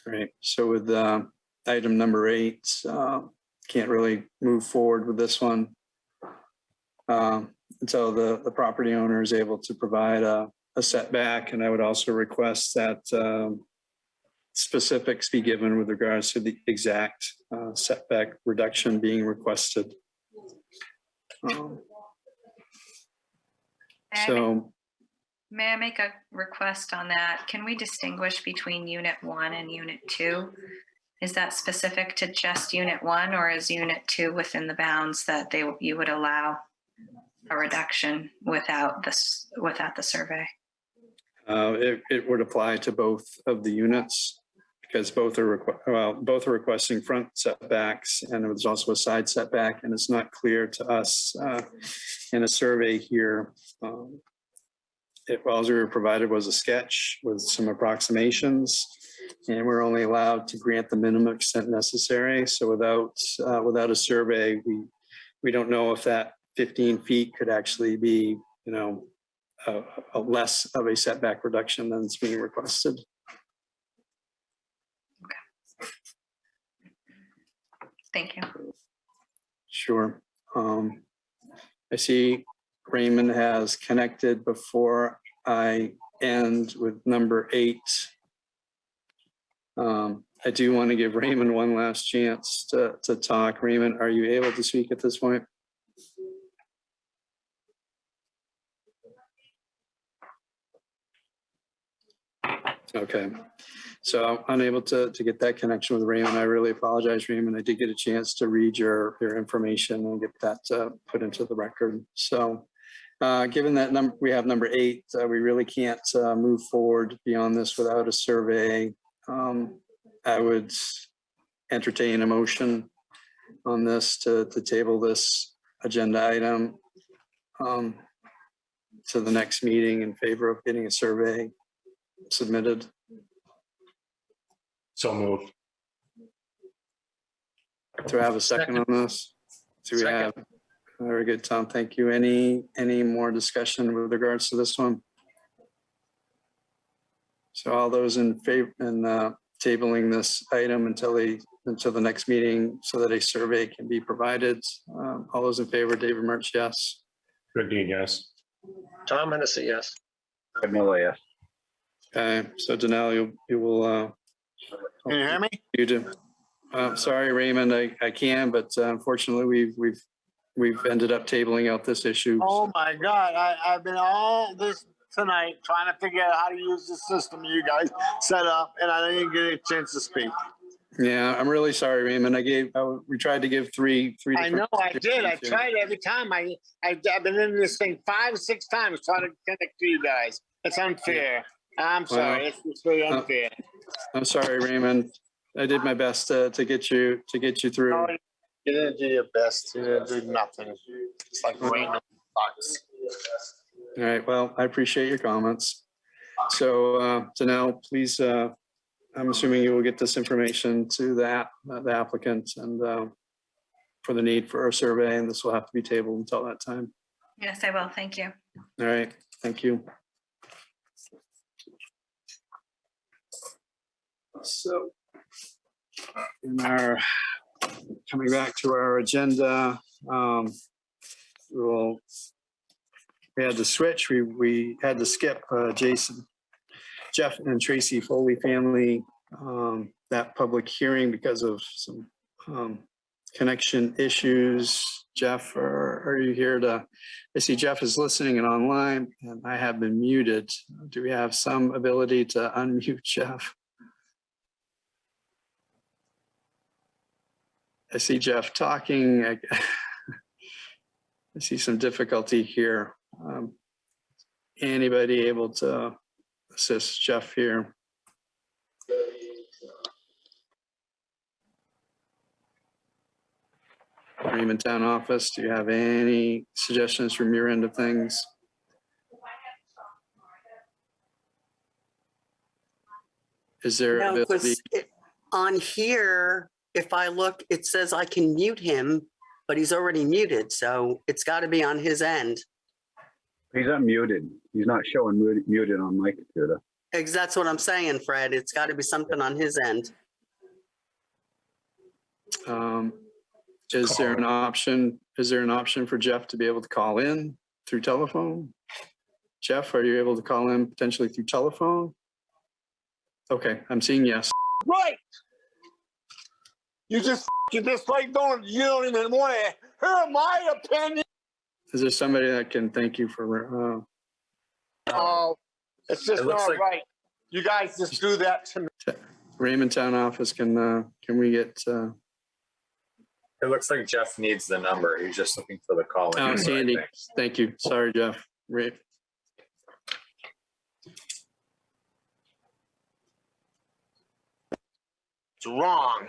great. So with item number 8, can't really move forward with this one until the property owner is able to provide a setback. And I would also request that specifics be given with regards to the exact setback reduction being requested. So, May I make a request on that? Can we distinguish between unit 1 and unit 2? Is that specific to just unit 1, or is unit 2 within the bounds that you would allow a reduction without the survey? it would apply to both of the units because both are requesting front setbacks, and there's also a side setback, and it's not clear to us in a survey here. All we were provided was a sketch with some approximations, and we're only allowed to grant the minimum extent necessary. So without a survey, we don't know if that 15 feet could actually be, a less of a setback reduction than is being requested. Thank you. Sure. I see Raymond has connected before I end with number 8. I do want to give Raymond one last chance to talk. Raymond, are you able to speak at this point? Okay. So I'm unable to get that connection with Raymond. I really apologize, Raymond. I did get a chance to read your information and get that put into the record. So given that we have number 8, we really can't move forward beyond this without a survey. I would entertain a motion on this to table this agenda item to the next meeting in favor of getting a survey submitted. So moved. Do I have a second on this? Do we have? Second. Very good, Tom. Thank you. Any more discussion with regards to this one? So all those in favor and tabling this item until the next meeting so that a survey can be provided. All those in favor, David Mertz, yes. Greg Dean, yes. Tom Hennessy, yes. Ed Miller, yes. Okay, so Danelle, you will. Can you hear me? You do. Sorry, Raymond, I can, but unfortunately we've ended up tabling out this issue. Oh my God, I've been all this tonight trying to figure out how to use the system you guys set up, and I didn't get a chance to speak. Yeah, I'm really sorry, Raymond. We tried to give three. I know I did. I tried every time. I've been in this thing 5 or 6 times trying to connect to you guys. It's unfair. I'm sorry. It's very unfair. I'm sorry, Raymond. I did my best to get you through. No, you didn't do your best. You didn't do nothing. It's like rain on bucks. All right. Well, I appreciate your comments. So Danelle, please. I'm assuming you will get this information to the applicant and for the need for a survey, and this will have to be tabled until that time. Yes, I will. Thank you. All right. Thank you. So, coming back to our agenda, we had to switch. We had to skip Jeff and Tracy Foley family, that public hearing because of some connection issues. Jeff, are you here I see Jeff is listening and online, and I have been muted. Do we have some ability to unmute Jeff? I see Jeff talking. I see some difficulty here. Anybody able to assist Jeff here? Raymond Town Office, do you have any suggestions from your end of things? Is there No, ability? because on here, if I look, it says I can mute him, but he's already muted, so it's got to be on his end. He's unmuted. He's not showing muted on my computer. That's what I'm saying, Fred. It's got to be something on his end. Is there an option? Is there an option for Jeff to be able to call in through telephone? Jeff, are you able to call in potentially through telephone? Okay, I'm seeing yes. Right. You just like you don't even want to hear my opinion. Is there somebody that can thank you for? Oh, it's just It looks not like- right. You guys just do that to me. Raymond Town Office, can we get? It looks like Jeff needs the number. He's just looking for the call. Oh, Sandy, thank you. Sorry, Jeff. It's wrong.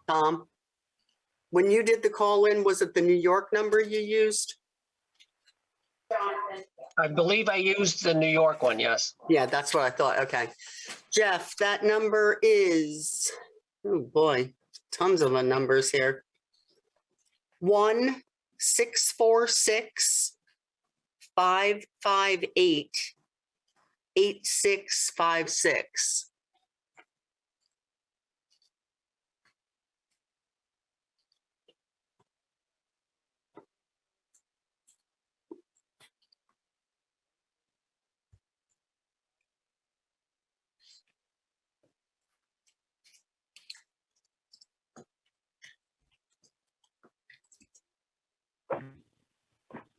Tom, when you did the call in, was it the New York number you used? I believe I used the New York one, yes. Yeah, that's what I thought. Okay. Jeff, that number is, oh boy, tons of numbers here. 1-646-558-8656.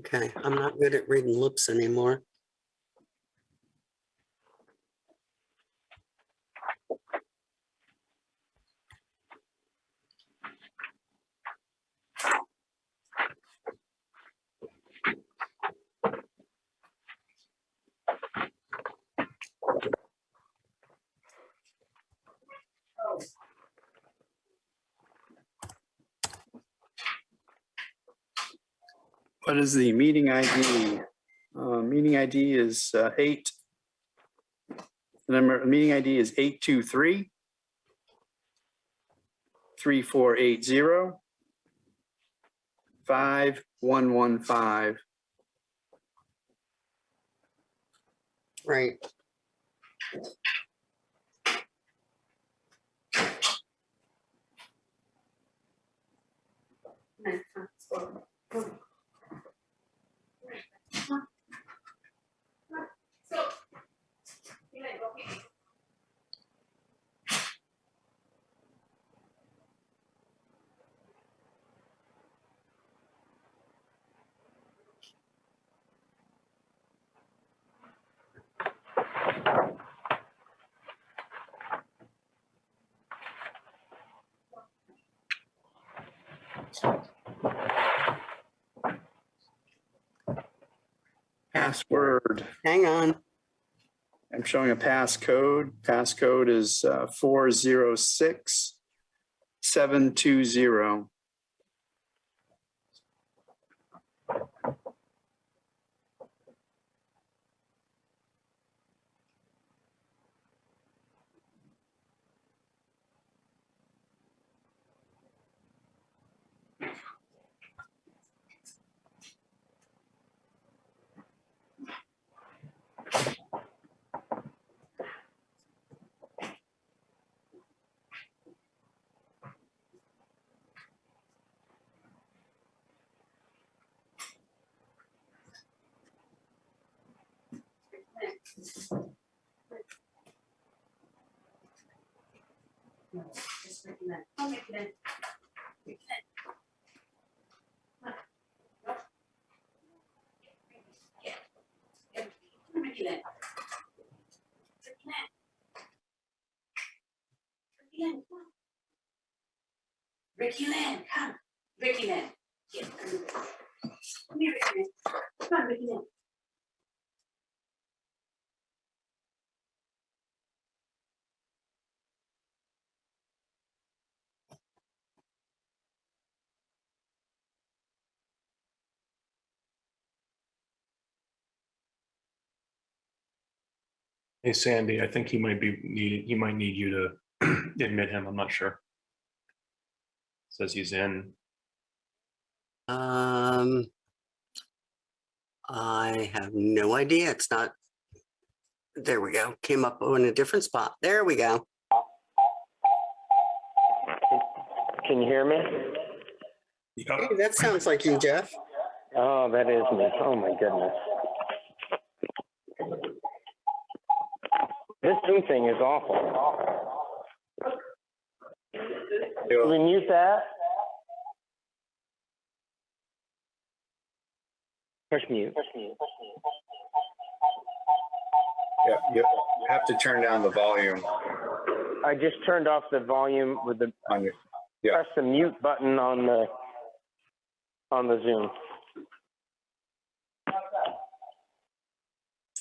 Okay, I'm not good at reading lips anymore. What is the meeting ID? Meeting ID is 8. The number, meeting ID is 823 3480 5115. Right. Password. Hang on. I'm showing a passcode. Passcode is 406720. Ricky Lynn, come. Ricky Lynn. Yeah, come here. Come here, Ricky Lynn. Come on, Ricky Lynn. Hey, Sandy, I think he might need you to admit him. I'm not sure. Says he's in. I have no idea. It's not. There we go. Came up in a different spot. There we go. Can you hear me? Hey, that sounds like you, Jeff. Oh, that is me. Oh my goodness. This Zoom thing is awful. Can we mute that? Push mute. Yeah, you have to turn down the volume I just turned off the volume with the on your, yeah. press the mute button on the Zoom.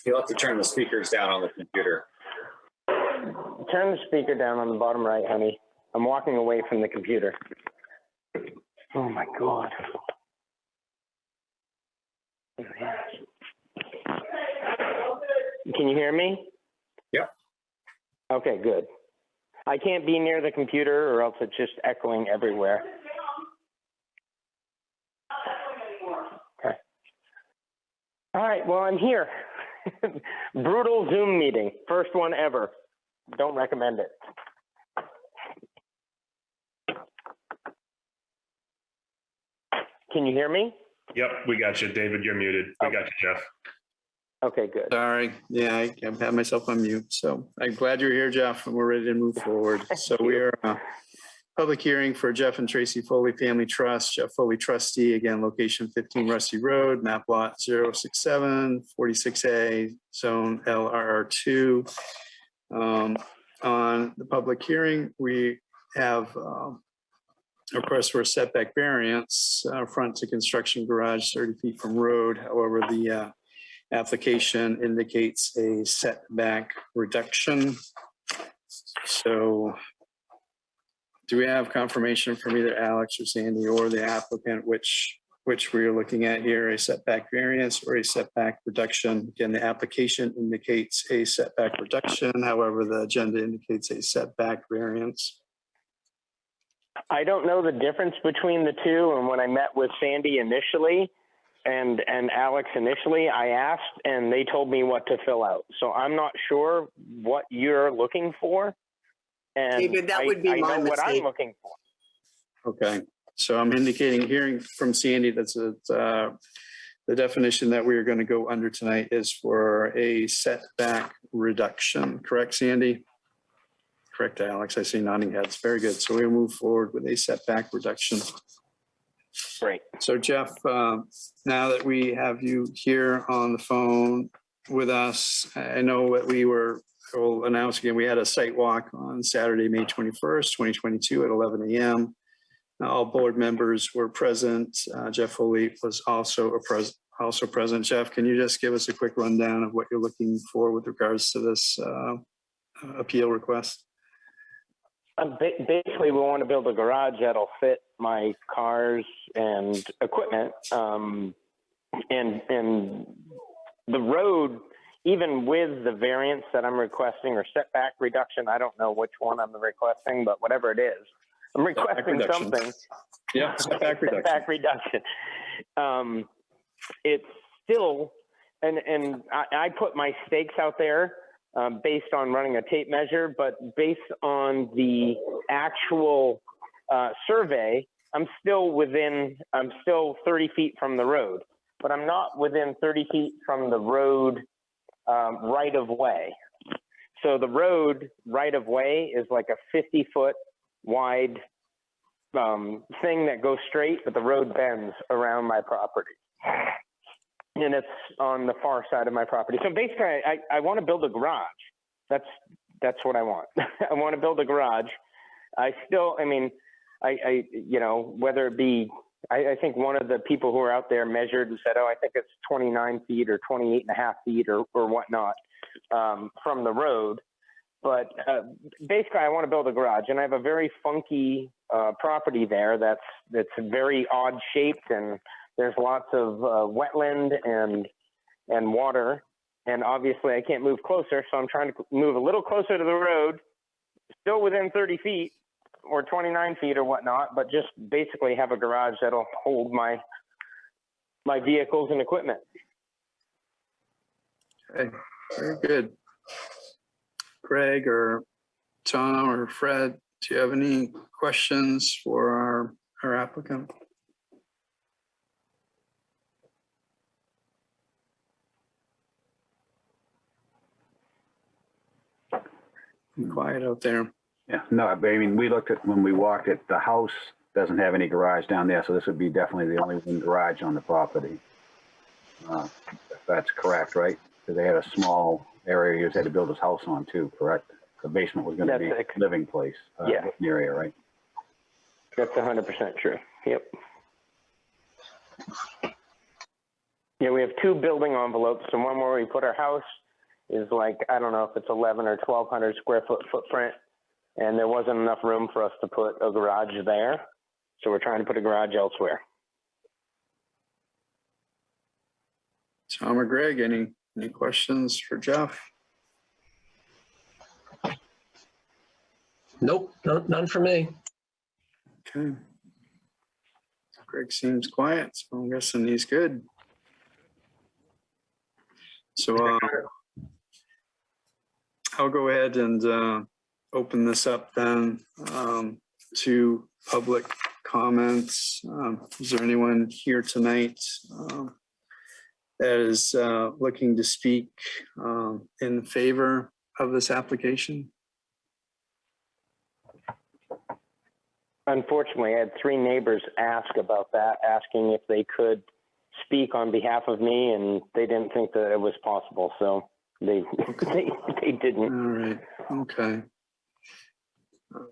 You'll have to turn the speakers down on the computer. Turn the speaker down on the bottom right, honey. I'm walking away from the computer. Oh my God. Can you hear me? Yep. Okay, good. I can't be near the computer or else it's just echoing everywhere. Okay. All right, well, I'm here. Brutal Zoom meeting. First one ever. Don't recommend it. Can you hear me? Yep, we got you, David. You're muted. We got you, Jeff. Okay, good. Sorry. Yeah, I have myself on mute. So I'm glad you're here, Jeff, and we're ready to move forward. So we are public hearing for Jeff and Tracy Foley Family Trust, Jeff Foley trustee, again, location 15 Rusty Road, map lot 067, 46A, zone LRR2. On the public hearing, we have a request for a setback variance, front to construction garage 30 feet from road. However, the application indicates a setback reduction. So do we have confirmation from either Alex or Sandy or the applicant which we are looking at here, a setback variance or a setback reduction? Again, the application indicates a setback reduction. However, the agenda indicates a setback variance. I don't know the difference between the two. And when I met with Sandy initially and Alex initially, I asked and they told me what to fill out. So I'm not sure what you're looking for. And David, that would be I my know what I'm mistake. looking for. Okay, so I'm indicating, hearing from Sandy, that's the definition that we are going to go under tonight is for a setback reduction. Correct, Sandy? Correct, Alex. I see nodding heads. Very good. So we'll move forward with a setback reduction. Great. So Jeff, now that we have you here on the phone with us, I know that we'll announce again, we had a site walk on Saturday, May 21st, 2022 at 11 a.m. All board members were present. Jeff Foley was also present. Jeff, can you just give us a quick rundown of what you're looking for with regards to this appeal request? Basically, we want to build a garage that'll fit my cars and equipment. And the road, even with the variance that I'm requesting or setback reduction, I don't know which one I'm requesting, but whatever it is, I'm requesting something. Yeah, setback reduction. Setback reduction. It's still, and I put my stakes out there based on running a tape measure, but based on the actual survey, I'm still 30 feet from the road, but I'm not within 30 feet from the road right of way. So the road right of way is like a 50-foot wide thing that goes straight, but the road bends around my property. And it's on the far side of my property. So basically, I want to build a garage. That's what I want. I want to build a garage I still, I mean, you know, whether it be, I think one of the people who were out there measured and said, oh, I think it's 29 feet or 28 and a half feet or whatnot from the road. But basically, I want to build a garage, and I have a very funky property there that's very odd shaped, and there's lots of wetland and water. And obviously, I can't move closer, so I'm trying to move a little closer to the road, still within 30 feet or 29 feet or whatnot, but just basically have a garage that'll hold my vehicles and equipment. Okay, very good. Greg or Tom or Fred, do you have any questions for our applicant? Quiet out there. Yeah, no, but I mean, we looked at, when we walked it, the house doesn't have any garage down there, so this would be definitely the only one garage on the property. If that's correct, right? Because they had a small area he just had to build his house on too, correct? The basement was gonna be a living place, Yeah. living area, right? That's 100% true. Yep. Yeah, we have two building envelopes, and one where we put our house is like, I don't know if it's 11 or 1,200 square foot footprint, and there wasn't enough room for us to put a garage there. So we're trying to put a garage elsewhere. Tom or Greg, any questions for Jeff? Nope, none for me. Okay. Greg seems quiet, so I'm guessing he's good. So I'll go ahead and open this up then to public comments. Is there anyone here tonight that is looking to speak in favor of this application? Unfortunately, I had 3 neighbors ask about that, asking if they could speak on behalf of me, and they didn't think that it was possible, so they didn't. All right, okay.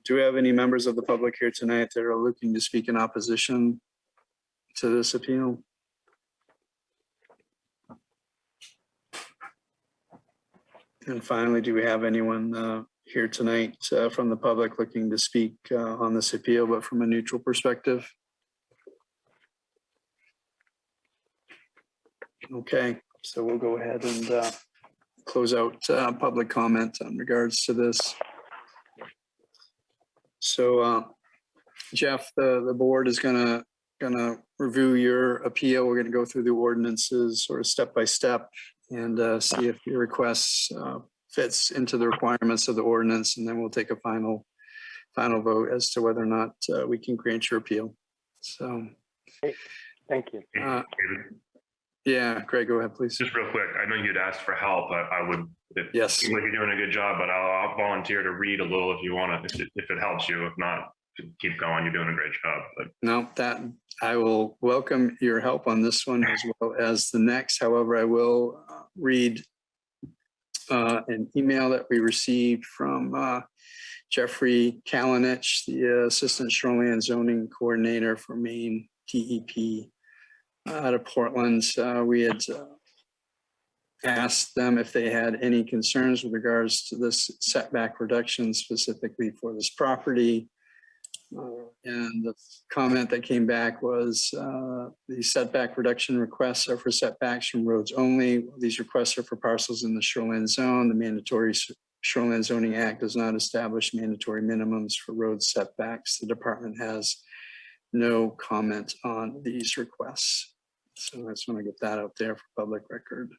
Do we have any members of the public here tonight that are looking to speak in opposition to this appeal? And finally, do we have anyone here tonight from the public looking to speak on this appeal, but from a neutral perspective? Okay, so we'll go ahead and close out public comment in regards to this. So Jeff, the board is gonna review your appeal. We're gonna go through the ordinances sort of step by step and see if your request fits into the requirements of the ordinance, and then we'll take a final vote as to whether or not we can grant your appeal. So, Thank you. David, yeah, Greg, go ahead, please. just real quick, I know you'd asked for help. I would, Yes. seems like you're doing a good job, but I'll volunteer to read a little if you want to, if it helps you. If not, keep going. You're doing a great job. But No, that I will welcome your help on this one as well as the next. However, I will read an email that we received from Jeffrey Kalinich, the Assistant Shoreline Zoning Coordinator for Maine DEP out of Portland. We had asked them if they had any concerns with regards to this setback reduction specifically for this property. And the comment that came back was the setback reduction requests are for setbacks from roads only. These requests are for parcels in the shoreline zone. The mandatory Shoreline Zoning Act does not establish mandatory minimums for road setbacks. The department has no comment on these requests. So I just want to get that out there for public record.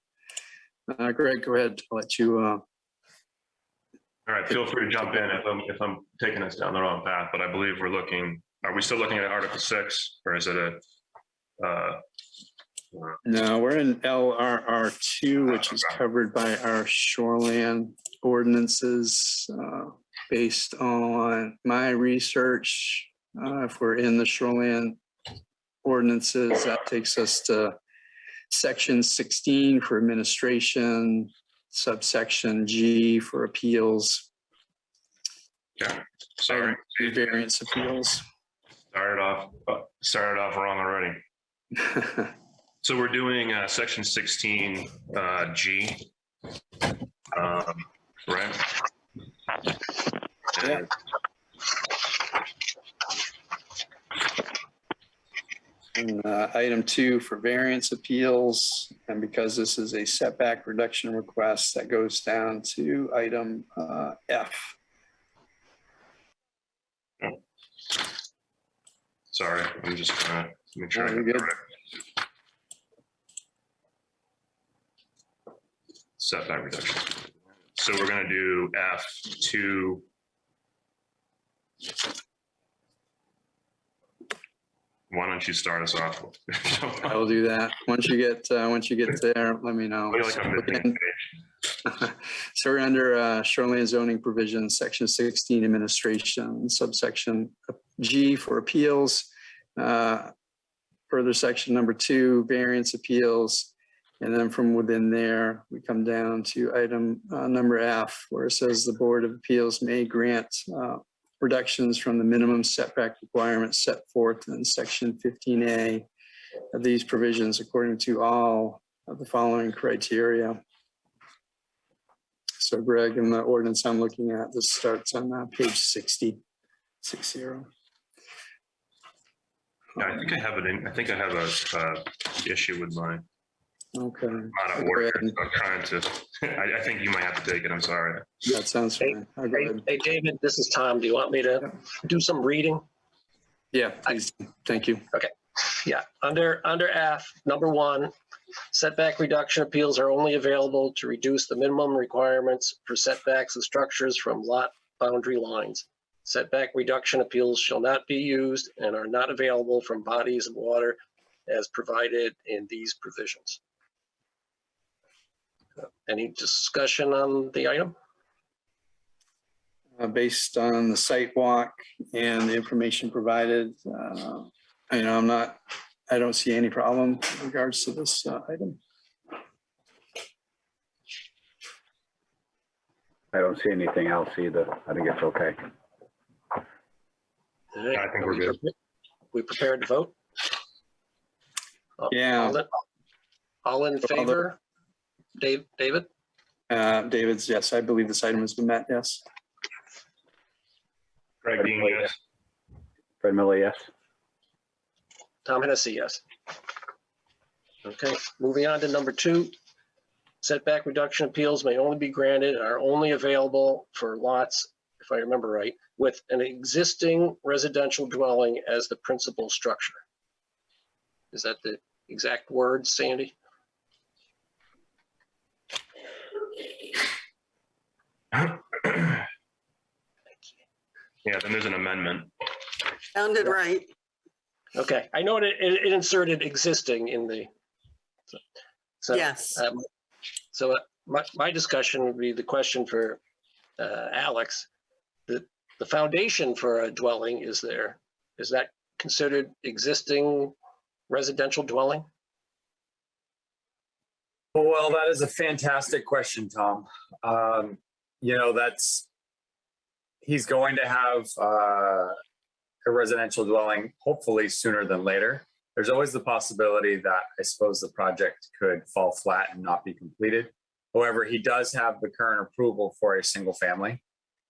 Greg, go ahead. I'll let you. all right, feel free to jump in if I'm taking us down the wrong path. But I believe we're looking. Are we still looking at Article 6, or is it a? No, we're in LRR2, which is covered by our shoreline ordinances. Based on my research, if we're in the shoreline ordinances, that takes us to Section 16 for administration, subsection G for appeals. Yeah. Sorry, Variance appeals. started off wrong already. So we're doing section 16 G, right? Yeah. And item 2 for variance appeals, and because this is a setback reduction request, that goes down to item F. Sorry, I'm just trying to make sure. No, I you're got good. the right setback reduction. So we're going to do F2. Why don't you start us off? I will do that. Once you get there, let me know. I feel like I'm missing a page. So we're under shoreline zoning provisions, section 16 administration, subsection G for appeals. Further section number 2, variance appeals. And then from within there, we come down to item number F, where it says the Board of Appeals may grant reductions from the minimum setback requirements set forth in section 15A of these provisions according to all of the following criteria. So Greg, in the ordinance I'm looking at, this starts on page 60. Yeah, I think I have it in. I think I have a issue with mine. Okay. I'm not at work. So I'm trying to. I think you might have to take it. I'm sorry. That sounds fine. I'll go ahead. Hey, David, this is Tom. Do you want me to do some reading? Yeah, please. Thank you. Yeah, under F, number 1, setback reduction appeals are only available to reduce the minimum requirements for setbacks of structures from lot boundary lines. Setback reduction appeals shall not be used and are not available from bodies of water as provided in these provisions. Any discussion on the item? Based on the site walk and the information provided, I don't see any problem in regards to this item. I don't see anything else either. I think it's okay. All right. I think we're good. We prepared to vote? Yeah. All in favor? David? David's yes. I believe this item has been met. Yes. Greg Dean, yes. Fred Miller, yes. Tom Hennessy, yes. Okay, moving on to number 2. Setback reduction appeals may only be granted and are only available for lots, if I remember right, with an existing residential dwelling as the principal structure. Is that the exact words, Sandy? Yeah, then there's an amendment. Sounded right. Okay, I know it inserted existing in the. So, Yes. So my discussion would be the question for Alex. The foundation for a dwelling is that considered existing residential dwelling? Well, that is a fantastic question, Tom. He's going to have a residential dwelling hopefully sooner than later. There's always the possibility that I suppose the project could fall flat and not be completed. However, he does have the current approval for a single family.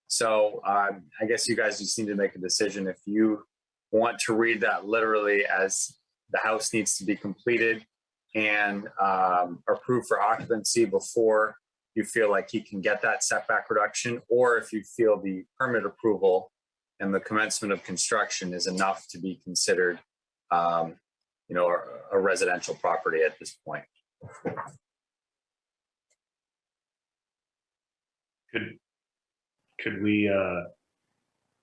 So I guess you guys just need to make a decision if you want to read that literally as the house needs to be completed and approved for occupancy before you feel like he can get that setback reduction, or if you feel the permit approval and the commencement of construction is enough to be considered, a residential property at this point. Could we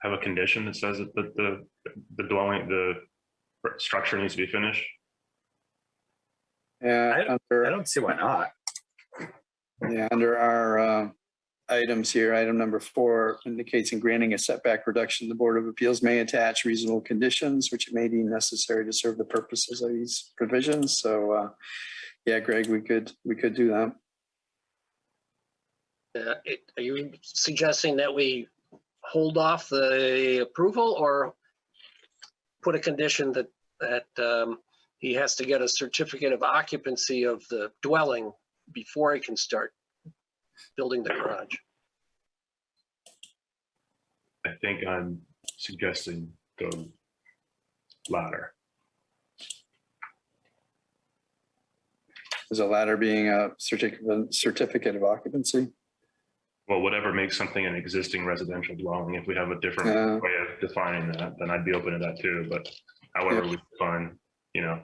have a condition that says that the structure needs to be finished? Yeah, I don't see why not. Yeah, under our items here, item number 4 indicates in granting a setback reduction, the Board of Appeals may attach reasonable conditions which may be necessary to serve the purposes of these provisions. So, yeah, Greg, we could do that. Are you suggesting that we hold off the approval or put a condition that he has to get a certificate of occupancy of the dwelling before he can start building the garage? I think I'm suggesting the latter. Is a ladder being a certificate of occupancy? Well, whatever makes something an existing residential dwelling. If we have a different way of defining that, then I'd be open to that too. But however we define, you know.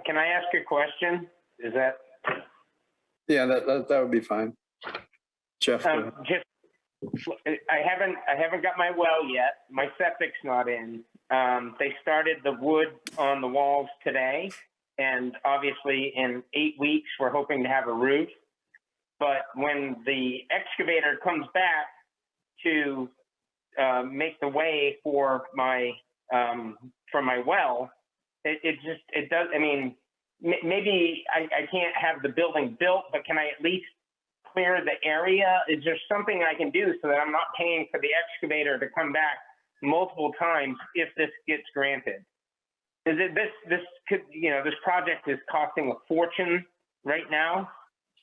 Can I ask a question? Is that? Yeah, that would be fine. Jeff. Just, I haven't got my well yet. My septic's not in. They started the wood on the walls today, and obviously in 8 weeks we're hoping to have a roof. But when the excavator comes back to make the way for my well, it does. I mean, maybe I can't have the building built, but can I at least clear the area? Is there something I can do so that I'm not paying for the excavator to come back multiple times if this gets granted? Is it this could, you know, this project is costing a fortune right now,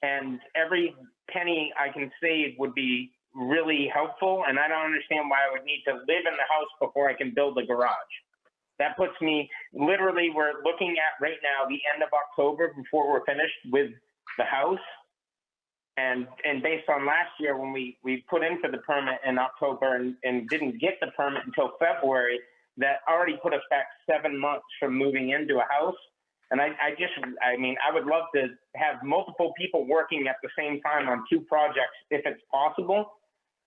and every penny I can save would be really helpful, and I don't understand why I would need to live in the house before I can build a garage. That puts me, literally, we're looking at right now the end of October before we're finished with the house. And based on last year when we put in for the permit in October and didn't get the permit until February, that already put us back 7 months from moving into a house. And I mean, I would love to have multiple people working at the same time on 2 projects if it's possible.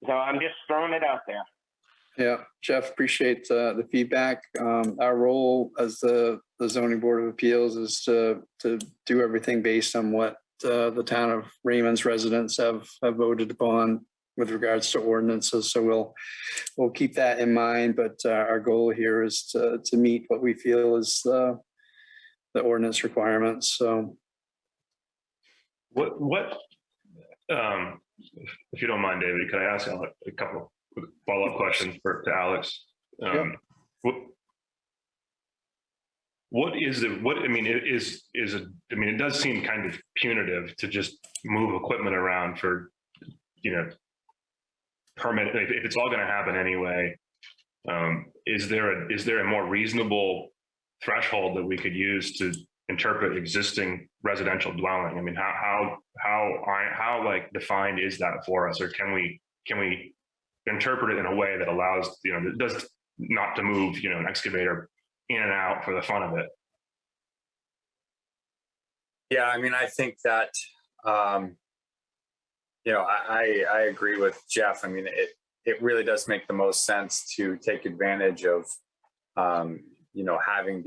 So I'm just throwing it out there. Yeah, Jeff, appreciate the feedback. Our role as the zoning board of appeals is to do everything based on what the town of Raymond's residents have voted upon with regards to ordinances. So we'll keep that in mind. But our goal here is to meet what we feel is the ordinance requirements. So what if you don't mind, David, could I ask a couple of follow-up questions to Alex? What I mean, it does seem kind of punitive to just move equipment around for, you know, permit, if it's all going to happen anyway. Is there a more reasonable threshold that we could use to interpret existing residential dwelling? I mean, how like defined is that for us, or can we interpret it in a way that allows, you know, that does not to move, you know, an excavator in and out for the fun of it? Yeah, I mean, I think that, you know, I agree with Jeff. I mean, it really does make the most sense to take advantage of, you know, having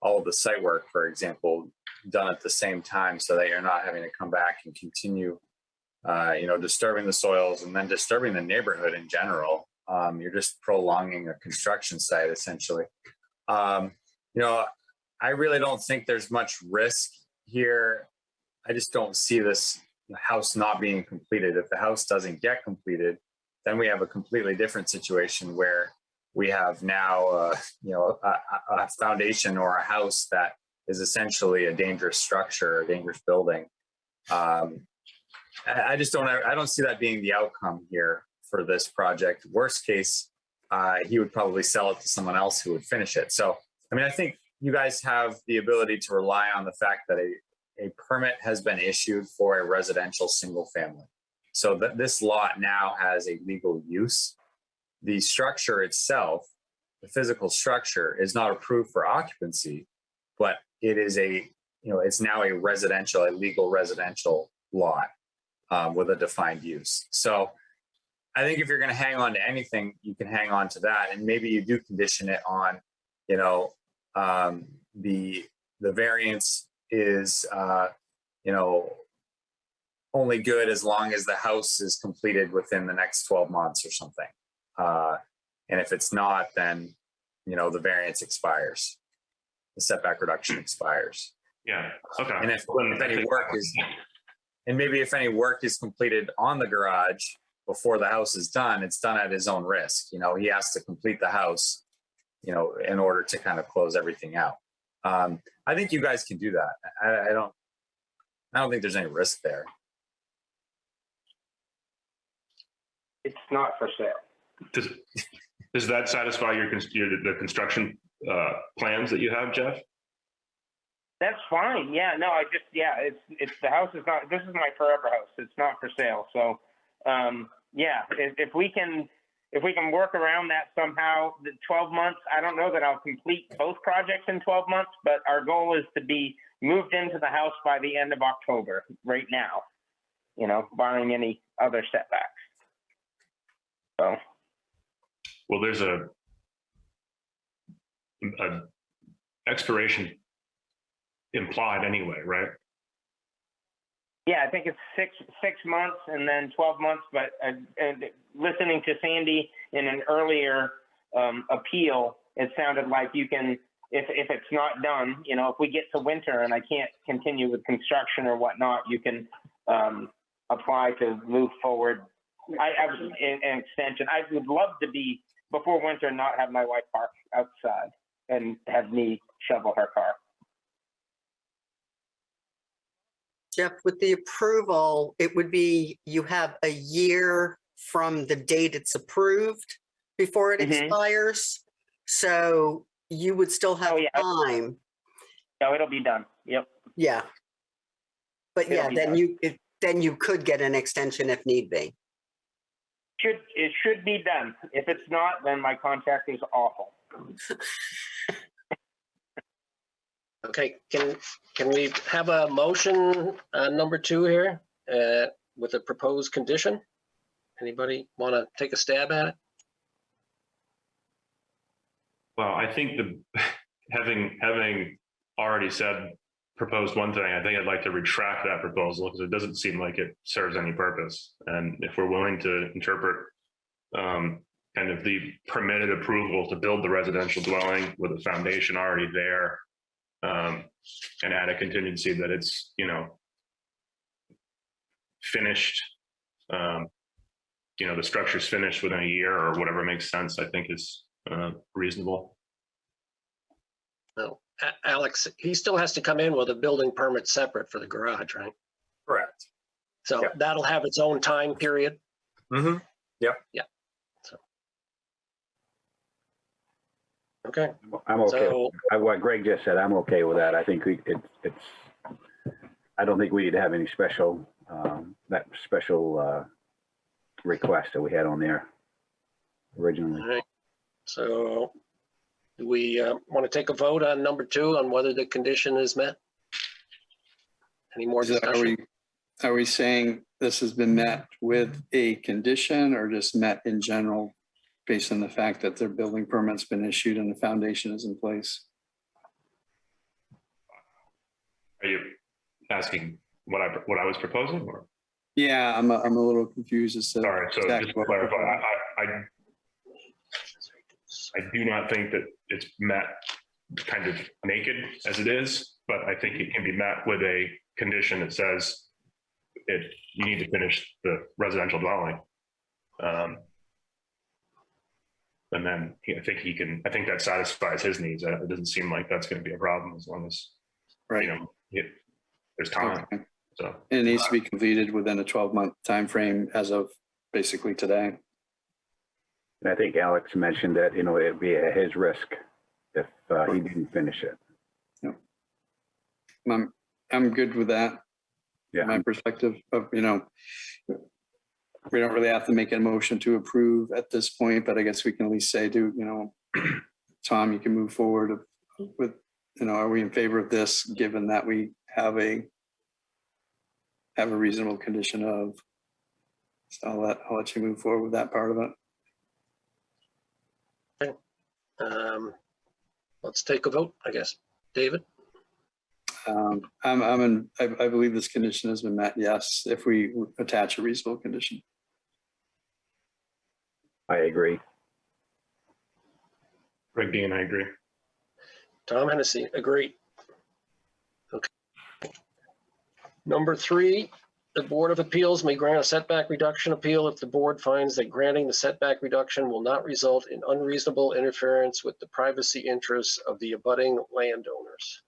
all of the site work, for example, done at the same time, so that you're not having to come back and continue, you know, disturbing the soils and then disturbing the neighborhood in general. You're just prolonging a construction site, essentially. You know, I really don't think there's much risk here. I just don't see this house not being completed. If the house doesn't get completed, then we have a completely different situation where we have now, you know, a foundation or a house that is essentially a dangerous structure, a dangerous building. I just I don't see that being the outcome here for this project. Worst case, he would probably sell it to someone else who would finish it. So, I mean, I think you guys have the ability to rely on the fact that a permit has been issued for a residential single family. So that this lot now has a legal use. The structure itself, the physical structure, is not approved for occupancy, but it is it's now a legal residential lot with a defined use. So I think if you're going to hang on to anything, you can hang on to that, and maybe you do condition it on, you know, the variance is, you know, only good as long as the house is completed within the next 12 months or something. And if it's not, then, you know, the variance expires. The setback reduction expires. Yeah. Okay. And if any work is completed on the garage, before the house is done, it's done at his own risk. You know, he has to complete the house, you know, in order to kind of close everything out. I think you guys can do that. I don't think there's any risk there. It's not for sale. Does that satisfy the construction plans that you have, Jeff? That's fine. Yeah, no, it's the house is not, this is my forever house. It's not for sale. So, yeah, if we can work around that somehow, the 12 months, I don't know that I'll complete both projects in 12 months, but our goal is to be moved into the house by the end of October right now, you know, barring any other setbacks. So. Well, there's a expiration implied anyway, right? Yeah, I think it's six months and then 12 months. But listening to Sandy in an earlier appeal, it sounded like you can, if it's not done, you know, if we get to winter and I can't continue with construction or whatnot, you can apply to move forward. An extension. I would love to be before winter, not have my wife park outside and have me shovel her car. Jeff, with the approval, it would be, you have a year from the date it's approved before it expires. So you would still have time. No, it'll be done. Yep. Yeah. But It'll yeah, be then you could get an extension if need be. It should be done. If it's not, then my contract is awful. Okay, can we have a motion number 2 here with a proposed condition? Anybody want to take a stab at it? Well, I think having already said proposed one thing, I think I'd like to retract that proposal because it doesn't seem like it serves any purpose. And if we're willing to interpret kind of the permitted approval to build the residential dwelling with a foundation already there, and add a contingency that it's, you know, finished, you know, the structure's finished within a year or whatever makes sense, I think is reasonable. No, Alex, he still has to come in with a building permit separate for the garage, right? Correct. So Yep. that'll have its own time period. Mm-hmm. Yep. Yeah. So. Okay. I'm okay. So, What Greg just said, I'm okay with that. I think it's, I don't think we need to have any special, that special request that we had on there originally. all right. So do we want to take a vote on number 2 on whether the condition is met? Any more discussion? Are we saying this has been met with a condition or just met in general based on the fact that their building permit's been issued and the foundation is in place? Are you asking what I was proposing, or? Yeah, I'm a little confused as to. Sorry, so exactly just to what- clarify, I do not think that it's met kind of naked as it is, but I think it can be met with a condition that says you need to finish the residential dwelling. And then I think that satisfies his needs. It doesn't seem like that's going to be a problem as long as, Right. you know, there's time. Okay. So It needs to be completed within a 12-month time frame as of basically today. And I think Alex mentioned that, you know, it'd be at his risk if he didn't finish it. I'm good with that. Yeah. My perspective of, you know, we don't really have to make a motion to approve at this point, but I guess we can at least say to, you know, Tom, you can move forward with, you know, are we in favor of this, given that we have a reasonable condition of, so I'll let you move forward with that part of it. Let's take a vote, I guess. David? I believe this condition has been met, yes, if we attach a reasonable condition. I agree. Greg Dean, I agree. Tom Hennessy, agree. Okay. Number 3, the Board of Appeals may grant a setback reduction appeal if the board finds that granting the setback reduction will not result in unreasonable interference with the privacy interests of the abutting landowners.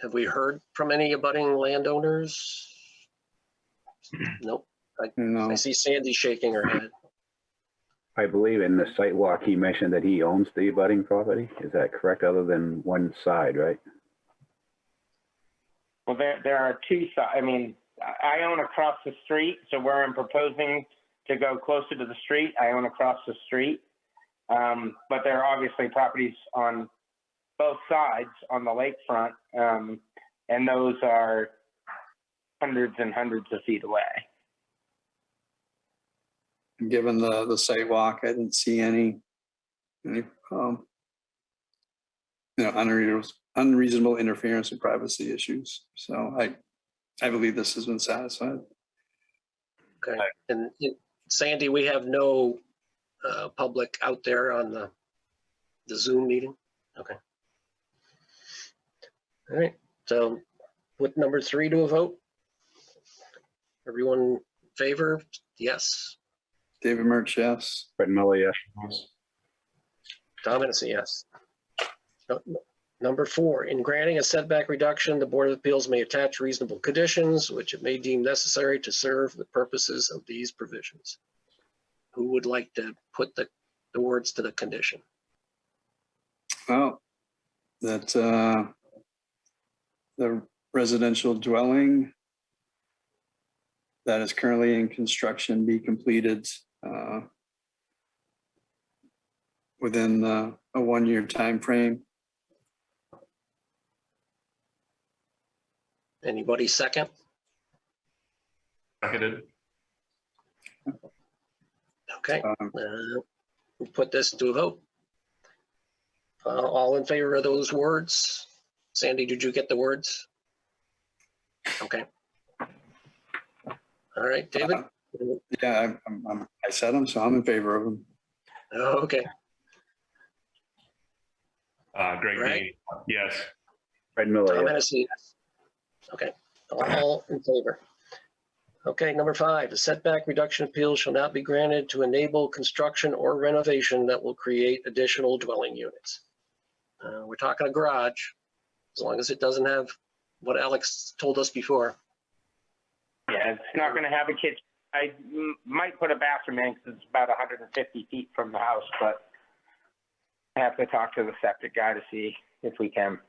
Have we heard from any abutting landowners? Nope. I No, see Sandy shaking her head. I believe in the site walk, he mentioned that he owns the abutting property. Is that correct? Other than one side, right? Well, there are two sides. I mean, I own across the street, so where I'm proposing to go closer to the street, I own across the street. But there are obviously properties on both sides on the lakefront, and those are hundreds and hundreds of feet away. given the site walk, I didn't see any unreasonable interference with privacy issues. So I believe this has been satisfied. Okay. And Sandy, we have no public out there on the Zoom meeting? Okay. All right, so put number 3 to a vote. Everyone in favor? Yes. David Murch, yes. Fred Miller, yes. Tom Hennessy, yes. Number 4, in granting a setback reduction, the Board of Appeals may attach reasonable conditions, which it may deem necessary to serve the purposes of these provisions. Who would like to put the words to the condition? Well, that the residential dwelling that is currently in construction be completed within a 1-year time frame. Anybody second? Seconded. Okay, we'll put this to a vote. All in favor of those words? Sandy, did you get the words? Okay. All right, David? Yeah, I said them, so I'm in favor of them. Okay, Greg Right. Dean, yes. Fred Miller, Tom yes. Hennessy, yes. Okay, all in favor. Okay, number 5, the setback reduction appeal shall not be granted to enable construction or renovation that will create additional dwelling units. We're talking a garage, as long as it doesn't have what Alex told us before. Yeah, it's not going to have a kitchen. I might put a bathroom in because it's about 150 feet from the house, but I have to talk to the septic guy to see if we can.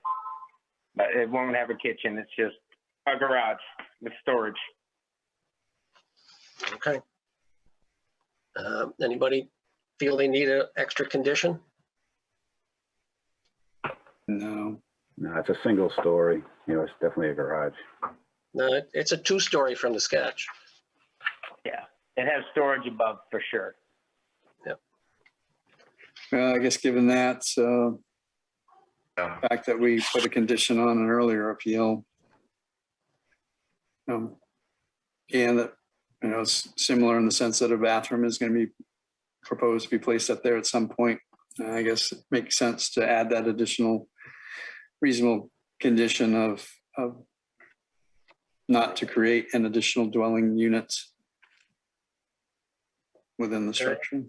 But it won't have a kitchen. It's just a garage with storage. Okay. Anybody feel they need an extra condition? No. No, it's a single story. It's definitely a garage. No, it's a 2-story from the sketch. Yeah, it has storage above for sure. Well, I guess given that, Yeah. fact that we put a condition on an earlier appeal, and that, it's similar in the sense that a bathroom is going to be proposed to be placed up there at some point. I guess it makes sense to add that additional reasonable condition of not to create an additional dwelling unit within the structure.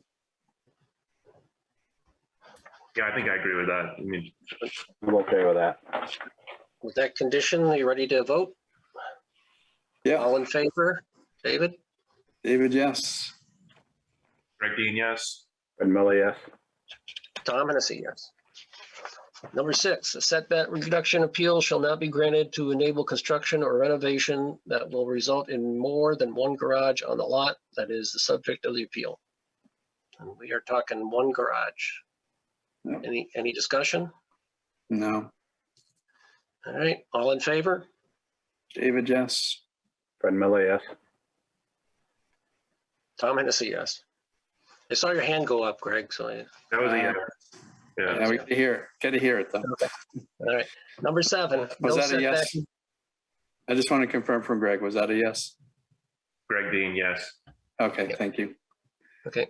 Yeah, I think I agree with that. I mean, I'm okay with that. With that condition, are you ready to vote? Yeah, All in favor? David? David, yes. Greg Dean, yes. Fred Miller, yes. Tom Hennessy, yes. Number 6, a setback reduction appeal shall not be granted to enable construction or renovation that will result in more than one garage on the lot that is the subject of the appeal. And we are talking one garage. Yep. Any discussion? No. All right, all in favor? David, yes. Fred Miller, yes. Tom Hennessy, yes. I saw your hand go up, Greg, so That was a yeah. Yeah, Yeah. we gotta hear it though. all right. Number 7. Was no that a yes? setback- I just want to confirm from Greg, was that a yes? Greg Dean, yes. Okay, thank you. Okay,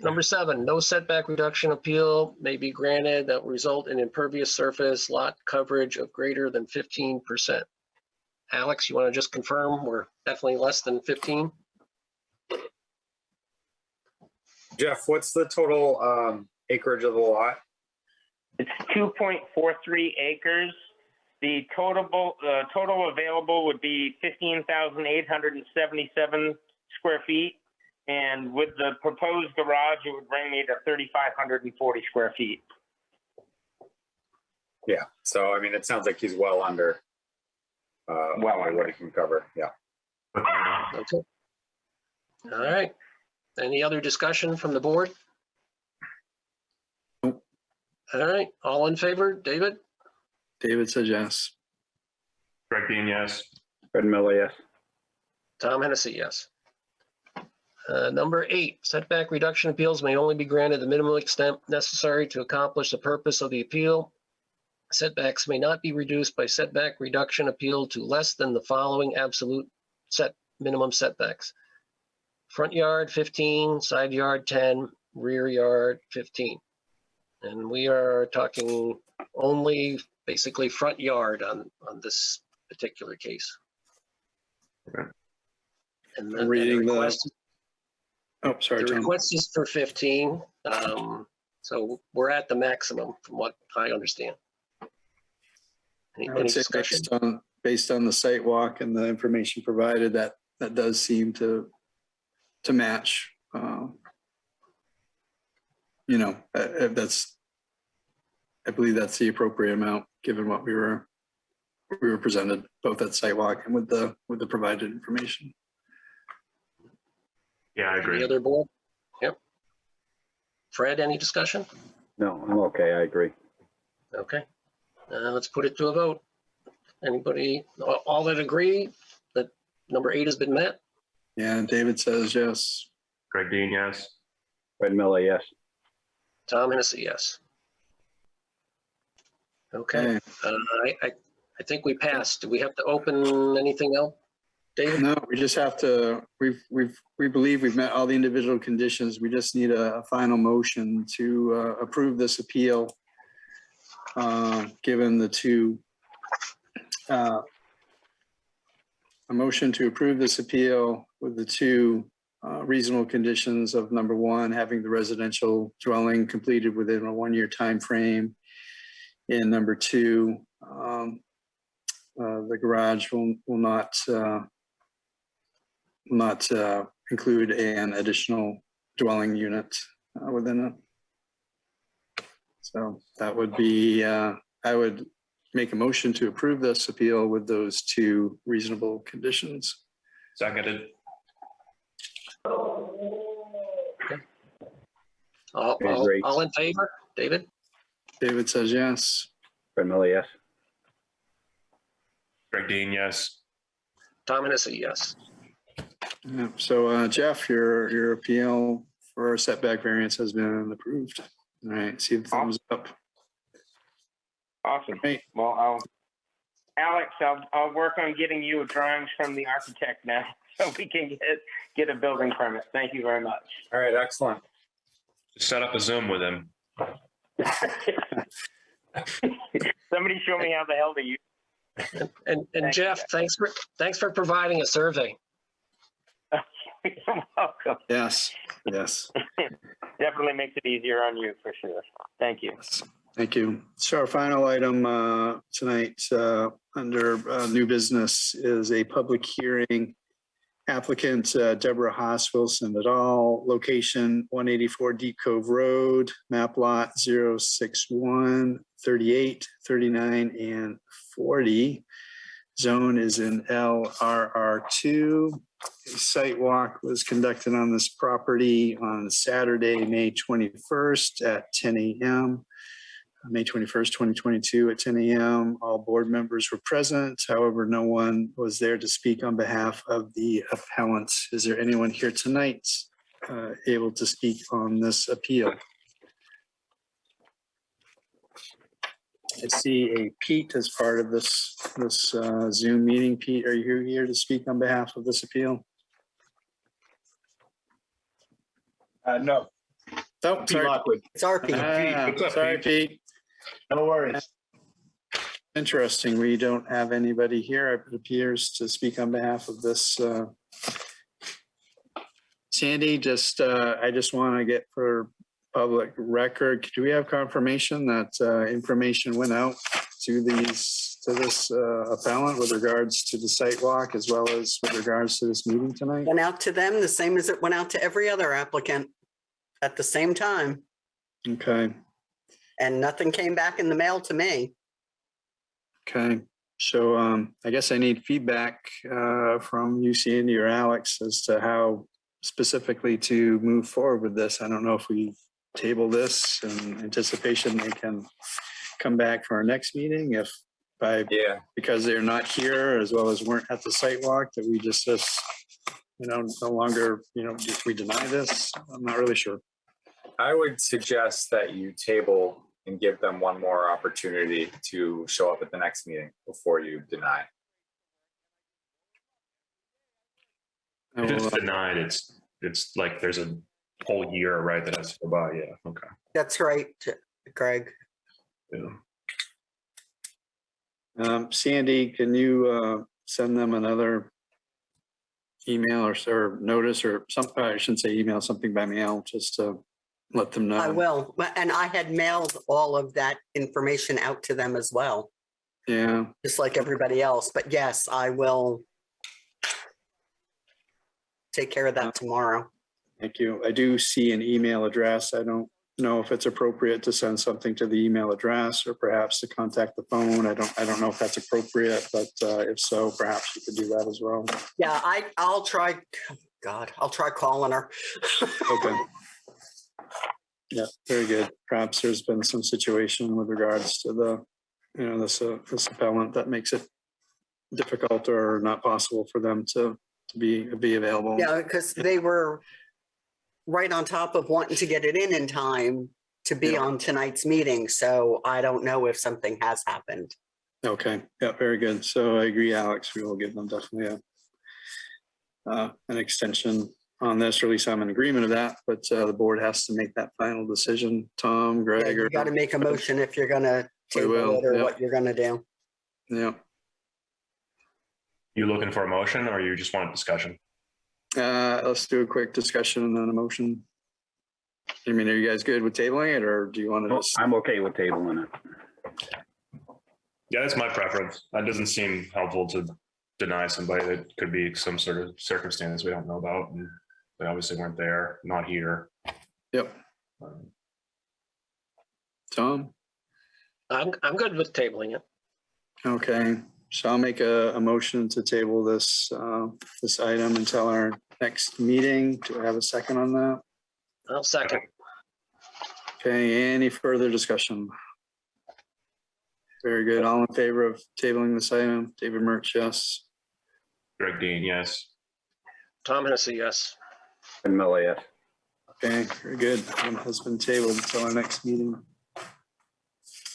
number 7, no setback reduction appeal may be granted that will result in impervious surface lot coverage of greater than 15%. Alex, you want to just confirm we're definitely less than 15? Jeff, what's the total acreage of the lot? It's 2.43 acres. The total available would be 15,877 square feet. And with the proposed garage, it would bring me to 3,540 square feet. Yeah, so I mean, it sounds like he's well under what he can cover. Yeah. Okay. All right. Any other discussion from the board? Nope. All right, all in favor, David? David says yes. Greg Dean, yes. Fred Miller, yes. Tom Hennessy, yes. Number 8, setback reduction appeals may only be granted the minimum extent necessary to accomplish the purpose of the appeal. Setbacks may not be reduced by setback reduction appeal to less than the following absolute minimum setbacks. Front yard 15, side yard 10, rear yard 15. And we are talking only basically front yard on this particular case. Okay. And I'm reading the- request, Oh, sorry, the Tom. request is for 15. So we're at the maximum from what I understand. I Any would say discussion? based on the site walk and the information provided, that does seem to match. I believe that's the appropriate amount, given what we were presented both at site walk and with the provided information. Yeah, I Any agree. other board? Yep. Fred, any discussion? No, I'm okay. I agree. Okay. Let's put it to a vote. Anybody, all that agree that number 8 has been met? Yeah, David says yes. Greg Dean, yes. Fred Miller, yes. Tom Hennessy, yes. Okay. I think we passed. Do we have to open anything else, David? No, we just have to, we believe we've met all the individual conditions. We just need a final motion to approve this appeal, given the two, a motion to approve this appeal with the two reasonable conditions of number 1, having the residential dwelling completed within a 1-year time frame, and number 2, the garage will not include an additional dwelling unit within it. So that would be, I would make a motion to approve this appeal with those 2 reasonable conditions. Seconded. All in favor, David? David says yes. Fred Miller, yes. Greg Dean, yes. Tom Hennessy, yes. Yeah. So Jeff, your appeal for setback variance has been approved. All right, see the thumbs up. Awesome. Great. Well, Alex, I'll work on getting you drawings from the architect now so we can get a building permit. Thank you very much. All right, excellent. Just set up a Zoom with him. Somebody show me how the hell to use. And Jeff, thanks for providing a survey. You're welcome. Yes. Definitely makes it easier on you for sure. Thank you. Thank you. So our final item tonight under new business is a public hearing. Applicant Deborah Haas Wilson et al., location 184 Deep Cove Road, map lot 061, 38, 39, and 40. Zone is in LRR2. A site walk was conducted on this property on Saturday, May 21st at 10 a.m. May 21st, 2022 at 10 a.m. All board members were present. However, no one was there to speak on behalf of the appellant. Is there anyone here tonight able to speak on this appeal? I see a Pete as part of this Zoom meeting. Pete, are you here to speak on behalf of this appeal? No. Oh, sorry. It's our Pete. Sorry, Pete. No worries. Interesting. We don't have anybody here, it appears, to speak on behalf of this. Sandy, I just want to get for public record, do we have confirmation that information went out to this appellant with regards to the site walk as well as with regards to this meeting tonight? Went out to them the same as it went out to every other applicant at the same time, Okay, and nothing came back in the mail to me. okay. So I guess I need feedback from you, Sandy, or Alex as to how specifically to move forward with this. I don't know if we table this in anticipation they can come back for our next meeting, if because they're not here as well as weren't at the site walk, that we just no longer, if we deny this. I'm not really sure. I would suggest that you table and give them one more opportunity to show up at the next meeting before you deny. If it's denied, it's like there's a whole year, right, that has to go by. Yeah. Okay. That's right, Greg. Yeah. Sandy, can you send them another email or notice or something? I shouldn't say email, something by mail, just to let them know. I will, and I had mailed all of that information out to them as well, Yeah. just like everybody else. But yes, I will take care of that tomorrow. Thank you. I do see an email address. I don't know if it's appropriate to send something to the email address or perhaps to contact the phone. I don't know if that's appropriate, but if so, perhaps you could do that as well. Yeah, I'll try. God, I'll try calling her. Okay. Yeah, very good. Perhaps there's been some situation with regards to the, this appellant that makes it difficult or not possible for them to be available. Yeah, because they were right on top of wanting to get it in time to be on tonight's meeting. So I don't know if something has happened. Okay. Yeah, very good. So I agree, Alex. We will give them definitely an extension on this, or at least I'm in agreement of that, but the board has to make that final decision. Tom, Greg, Yeah, you got to make a motion if you're going to table it or what you're going to do. Yeah. You looking for a motion or you just want discussion? Let's do a quick discussion and then a motion. I mean, are you guys good with tabling it, or do you want to just? I'm okay with tabling it. Yeah, that's my preference. That doesn't seem helpful to deny somebody that could be some sort of circumstance we don't know about. And they obviously weren't there, not here. Yep. Tom? I'm good with tabling it. Okay, so I'll make a motion to table this this item until our next meeting. Do I have a second on that? I'll second. Okay, any further discussion? Very good. All in favor of tabling this item? David Murch, yes. Greg Dean, yes. Tom Hennessy, yes. And Miller, yes. Okay, very good. Item has been tabled until our next meeting.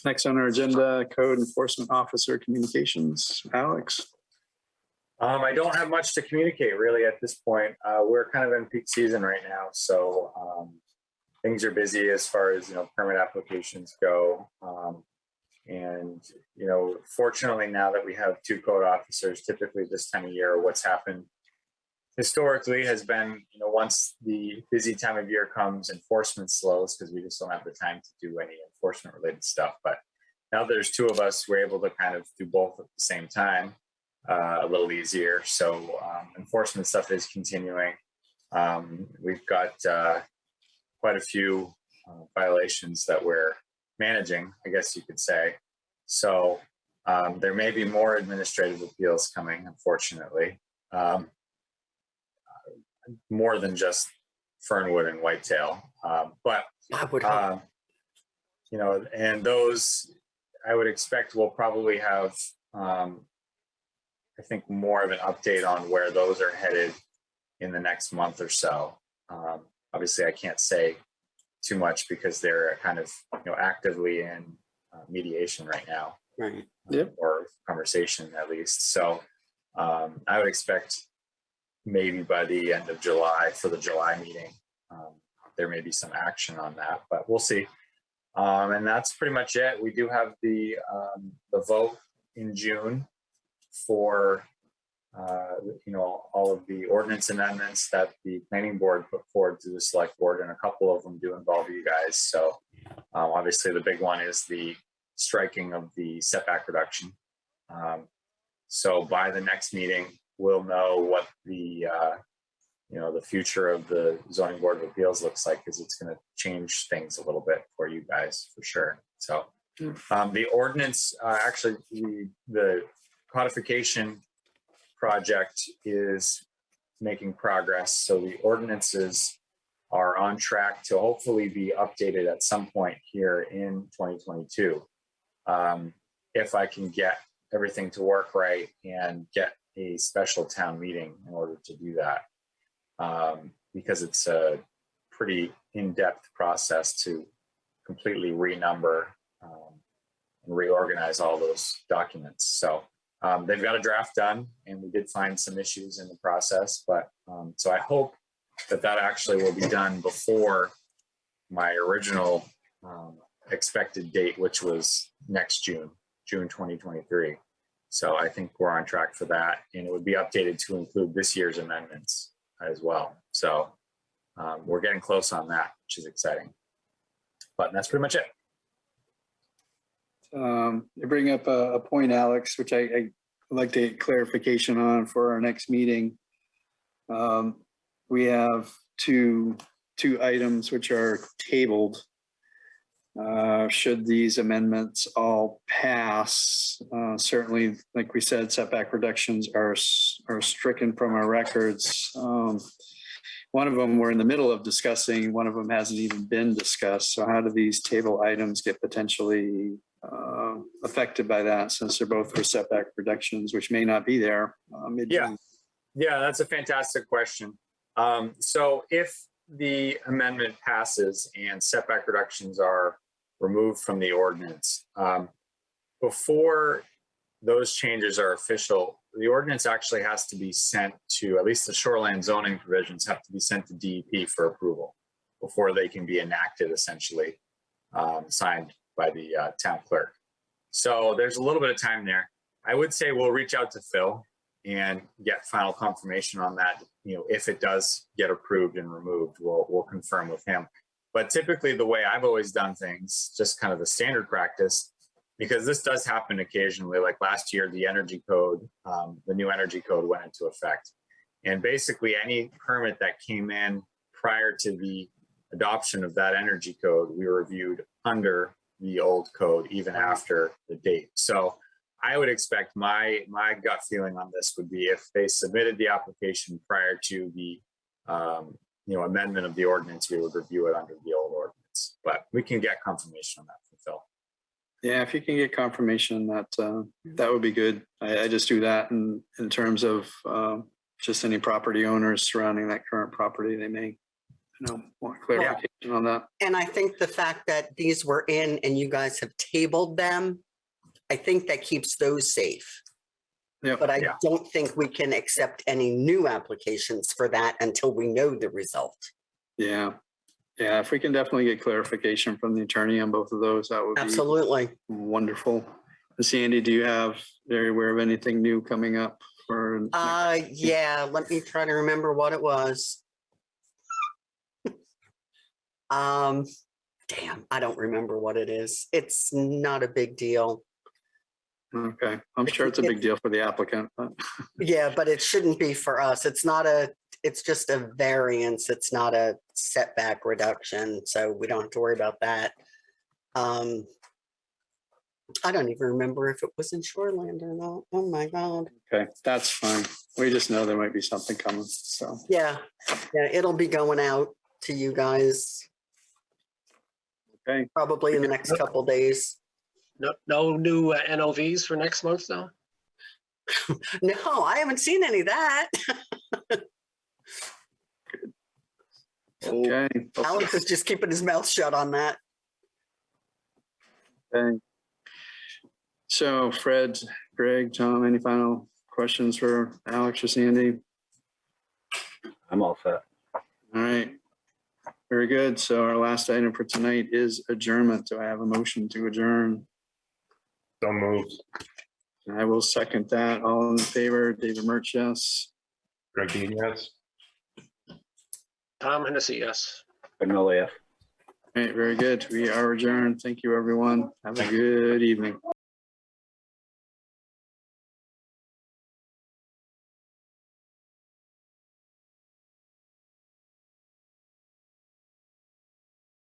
Next on our agenda, Code Enforcement Officer Communications. Alex? I don't have much to communicate really at this point. We're kind of in peak season right now, so things are busy as far as permit applications go. And fortunately, now that we have two code officers, typically this time of year, what's happened historically has been, once the busy time of year comes, enforcement slows because we just don't have the time to do any enforcement related stuff. But now there's two of us, we're able to kind of do both at the same time, a little easier. So enforcement stuff is continuing. We've got quite a few violations that we're managing, I guess you could say. So there may be more administrative appeals coming, unfortunately. More than just Fernwood and Whitetail. But I would hope. And those I would expect we'll probably have I think more of an update on where those are headed in the next month or so. Obviously I can't say too much because they're kind of actively in mediation right now. Right. Yep. Or conversation at least. So I would expect maybe by the end of July, for the July meeting, there may be some action on that, but we'll see. And that's pretty much it. We do have the vote in June for, all of the ordinance amendments that the planning board put forward to the select board, and a couple of them do involve you guys. So obviously the big one is the striking of the setback reduction. So by the next meeting, we'll know what the future of the zoning board of appeals looks like, because it's going to change things a little bit for you guys for sure. So the ordinance, actually the codification project is making progress. So the ordinances are on track to hopefully be updated at some point here in 2022. If I can get everything to work right and get a special town meeting in order to do that. Because it's a pretty in-depth process to completely renumber and reorganize all those documents. So they've got a draft done, and we did find some issues in the process, but so I hope that actually will be done before my original expected date, which was next June 2023. So I think we're on track for that, and it would be updated to include this year's amendments as well. So we're getting close on that, which is exciting. But that's pretty much it. You bring up a point, Alex, which I like to get clarification on for our next meeting. We have two items which are tabled. Should these amendments all pass, certainly, like we said, setback reductions are stricken from our records. One of them we're in the middle of discussing, one of them hasn't even been discussed. So how do these table items get potentially affected by that, since they're both for setback reductions, which may not be there? Yeah, that's a fantastic question. So if the amendment passes and setback reductions are removed from the ordinance, before those changes are official, the ordinance actually has to be sent to, at least the shoreline zoning provisions have to be sent to DEP for approval before they can be enacted, essentially, signed by the town clerk. So there's a little bit of time there. I would say we'll reach out to Phil and get final confirmation on that. If it does get approved and removed, we'll confirm with him. But typically the way I've always done things, just kind of the standard practice, because this does happen occasionally, like last year, the energy code, the new energy code went into effect. And basically any permit that came in prior to the adoption of that energy code, we reviewed under the old code, even after the date. So I would expect my gut feeling on this would be, if they submitted the application prior to the amendment of the ordinance, we would review it under the old ordinance. But we can get confirmation on that from Phil. Yeah, if you can get confirmation, that would be good. I just do that in terms of just any property owners surrounding that current property. They may want clarification on that. And I think the fact that these were in and you guys have tabled them, I think that keeps those safe. Yep. But I don't think we can accept any new applications for that until we know the result. Yeah. Yeah, if we can definitely get clarification from the attorney on both of those, that would be absolutely wonderful. Sandy, are you aware of anything new coming up for? Yeah, let me try to remember what it was. Damn, I don't remember what it is. It's not a big deal. Okay, I'm sure it's a big deal for the applicant. But. Yeah, but it shouldn't be for us. It's just a variance. It's not a setback reduction, so we don't have to worry about that. I don't even remember if it was in Shoreland or not. Oh my God. Okay, that's fine. We just know there might be something coming, so. Yeah, it'll be going out to you guys. Okay. Probably in the next couple days. No new NOVs for next month, though? No, I haven't seen any of that. Okay. Alex is just keeping his mouth shut on that. Okay. So Fred, Greg, Tom, any final questions for Alex or Sandy? I'm all set. All right. Very good. So our last item for tonight is adjournment. Do I have a motion to adjourn? So moved. I will second that. All in favor, David Murch, yes. Greg Dean, yes. Tom Hennessy, yes. Vanilla, yes. All right, very good. We are adjourned. Thank you, everyone. Have a good evening.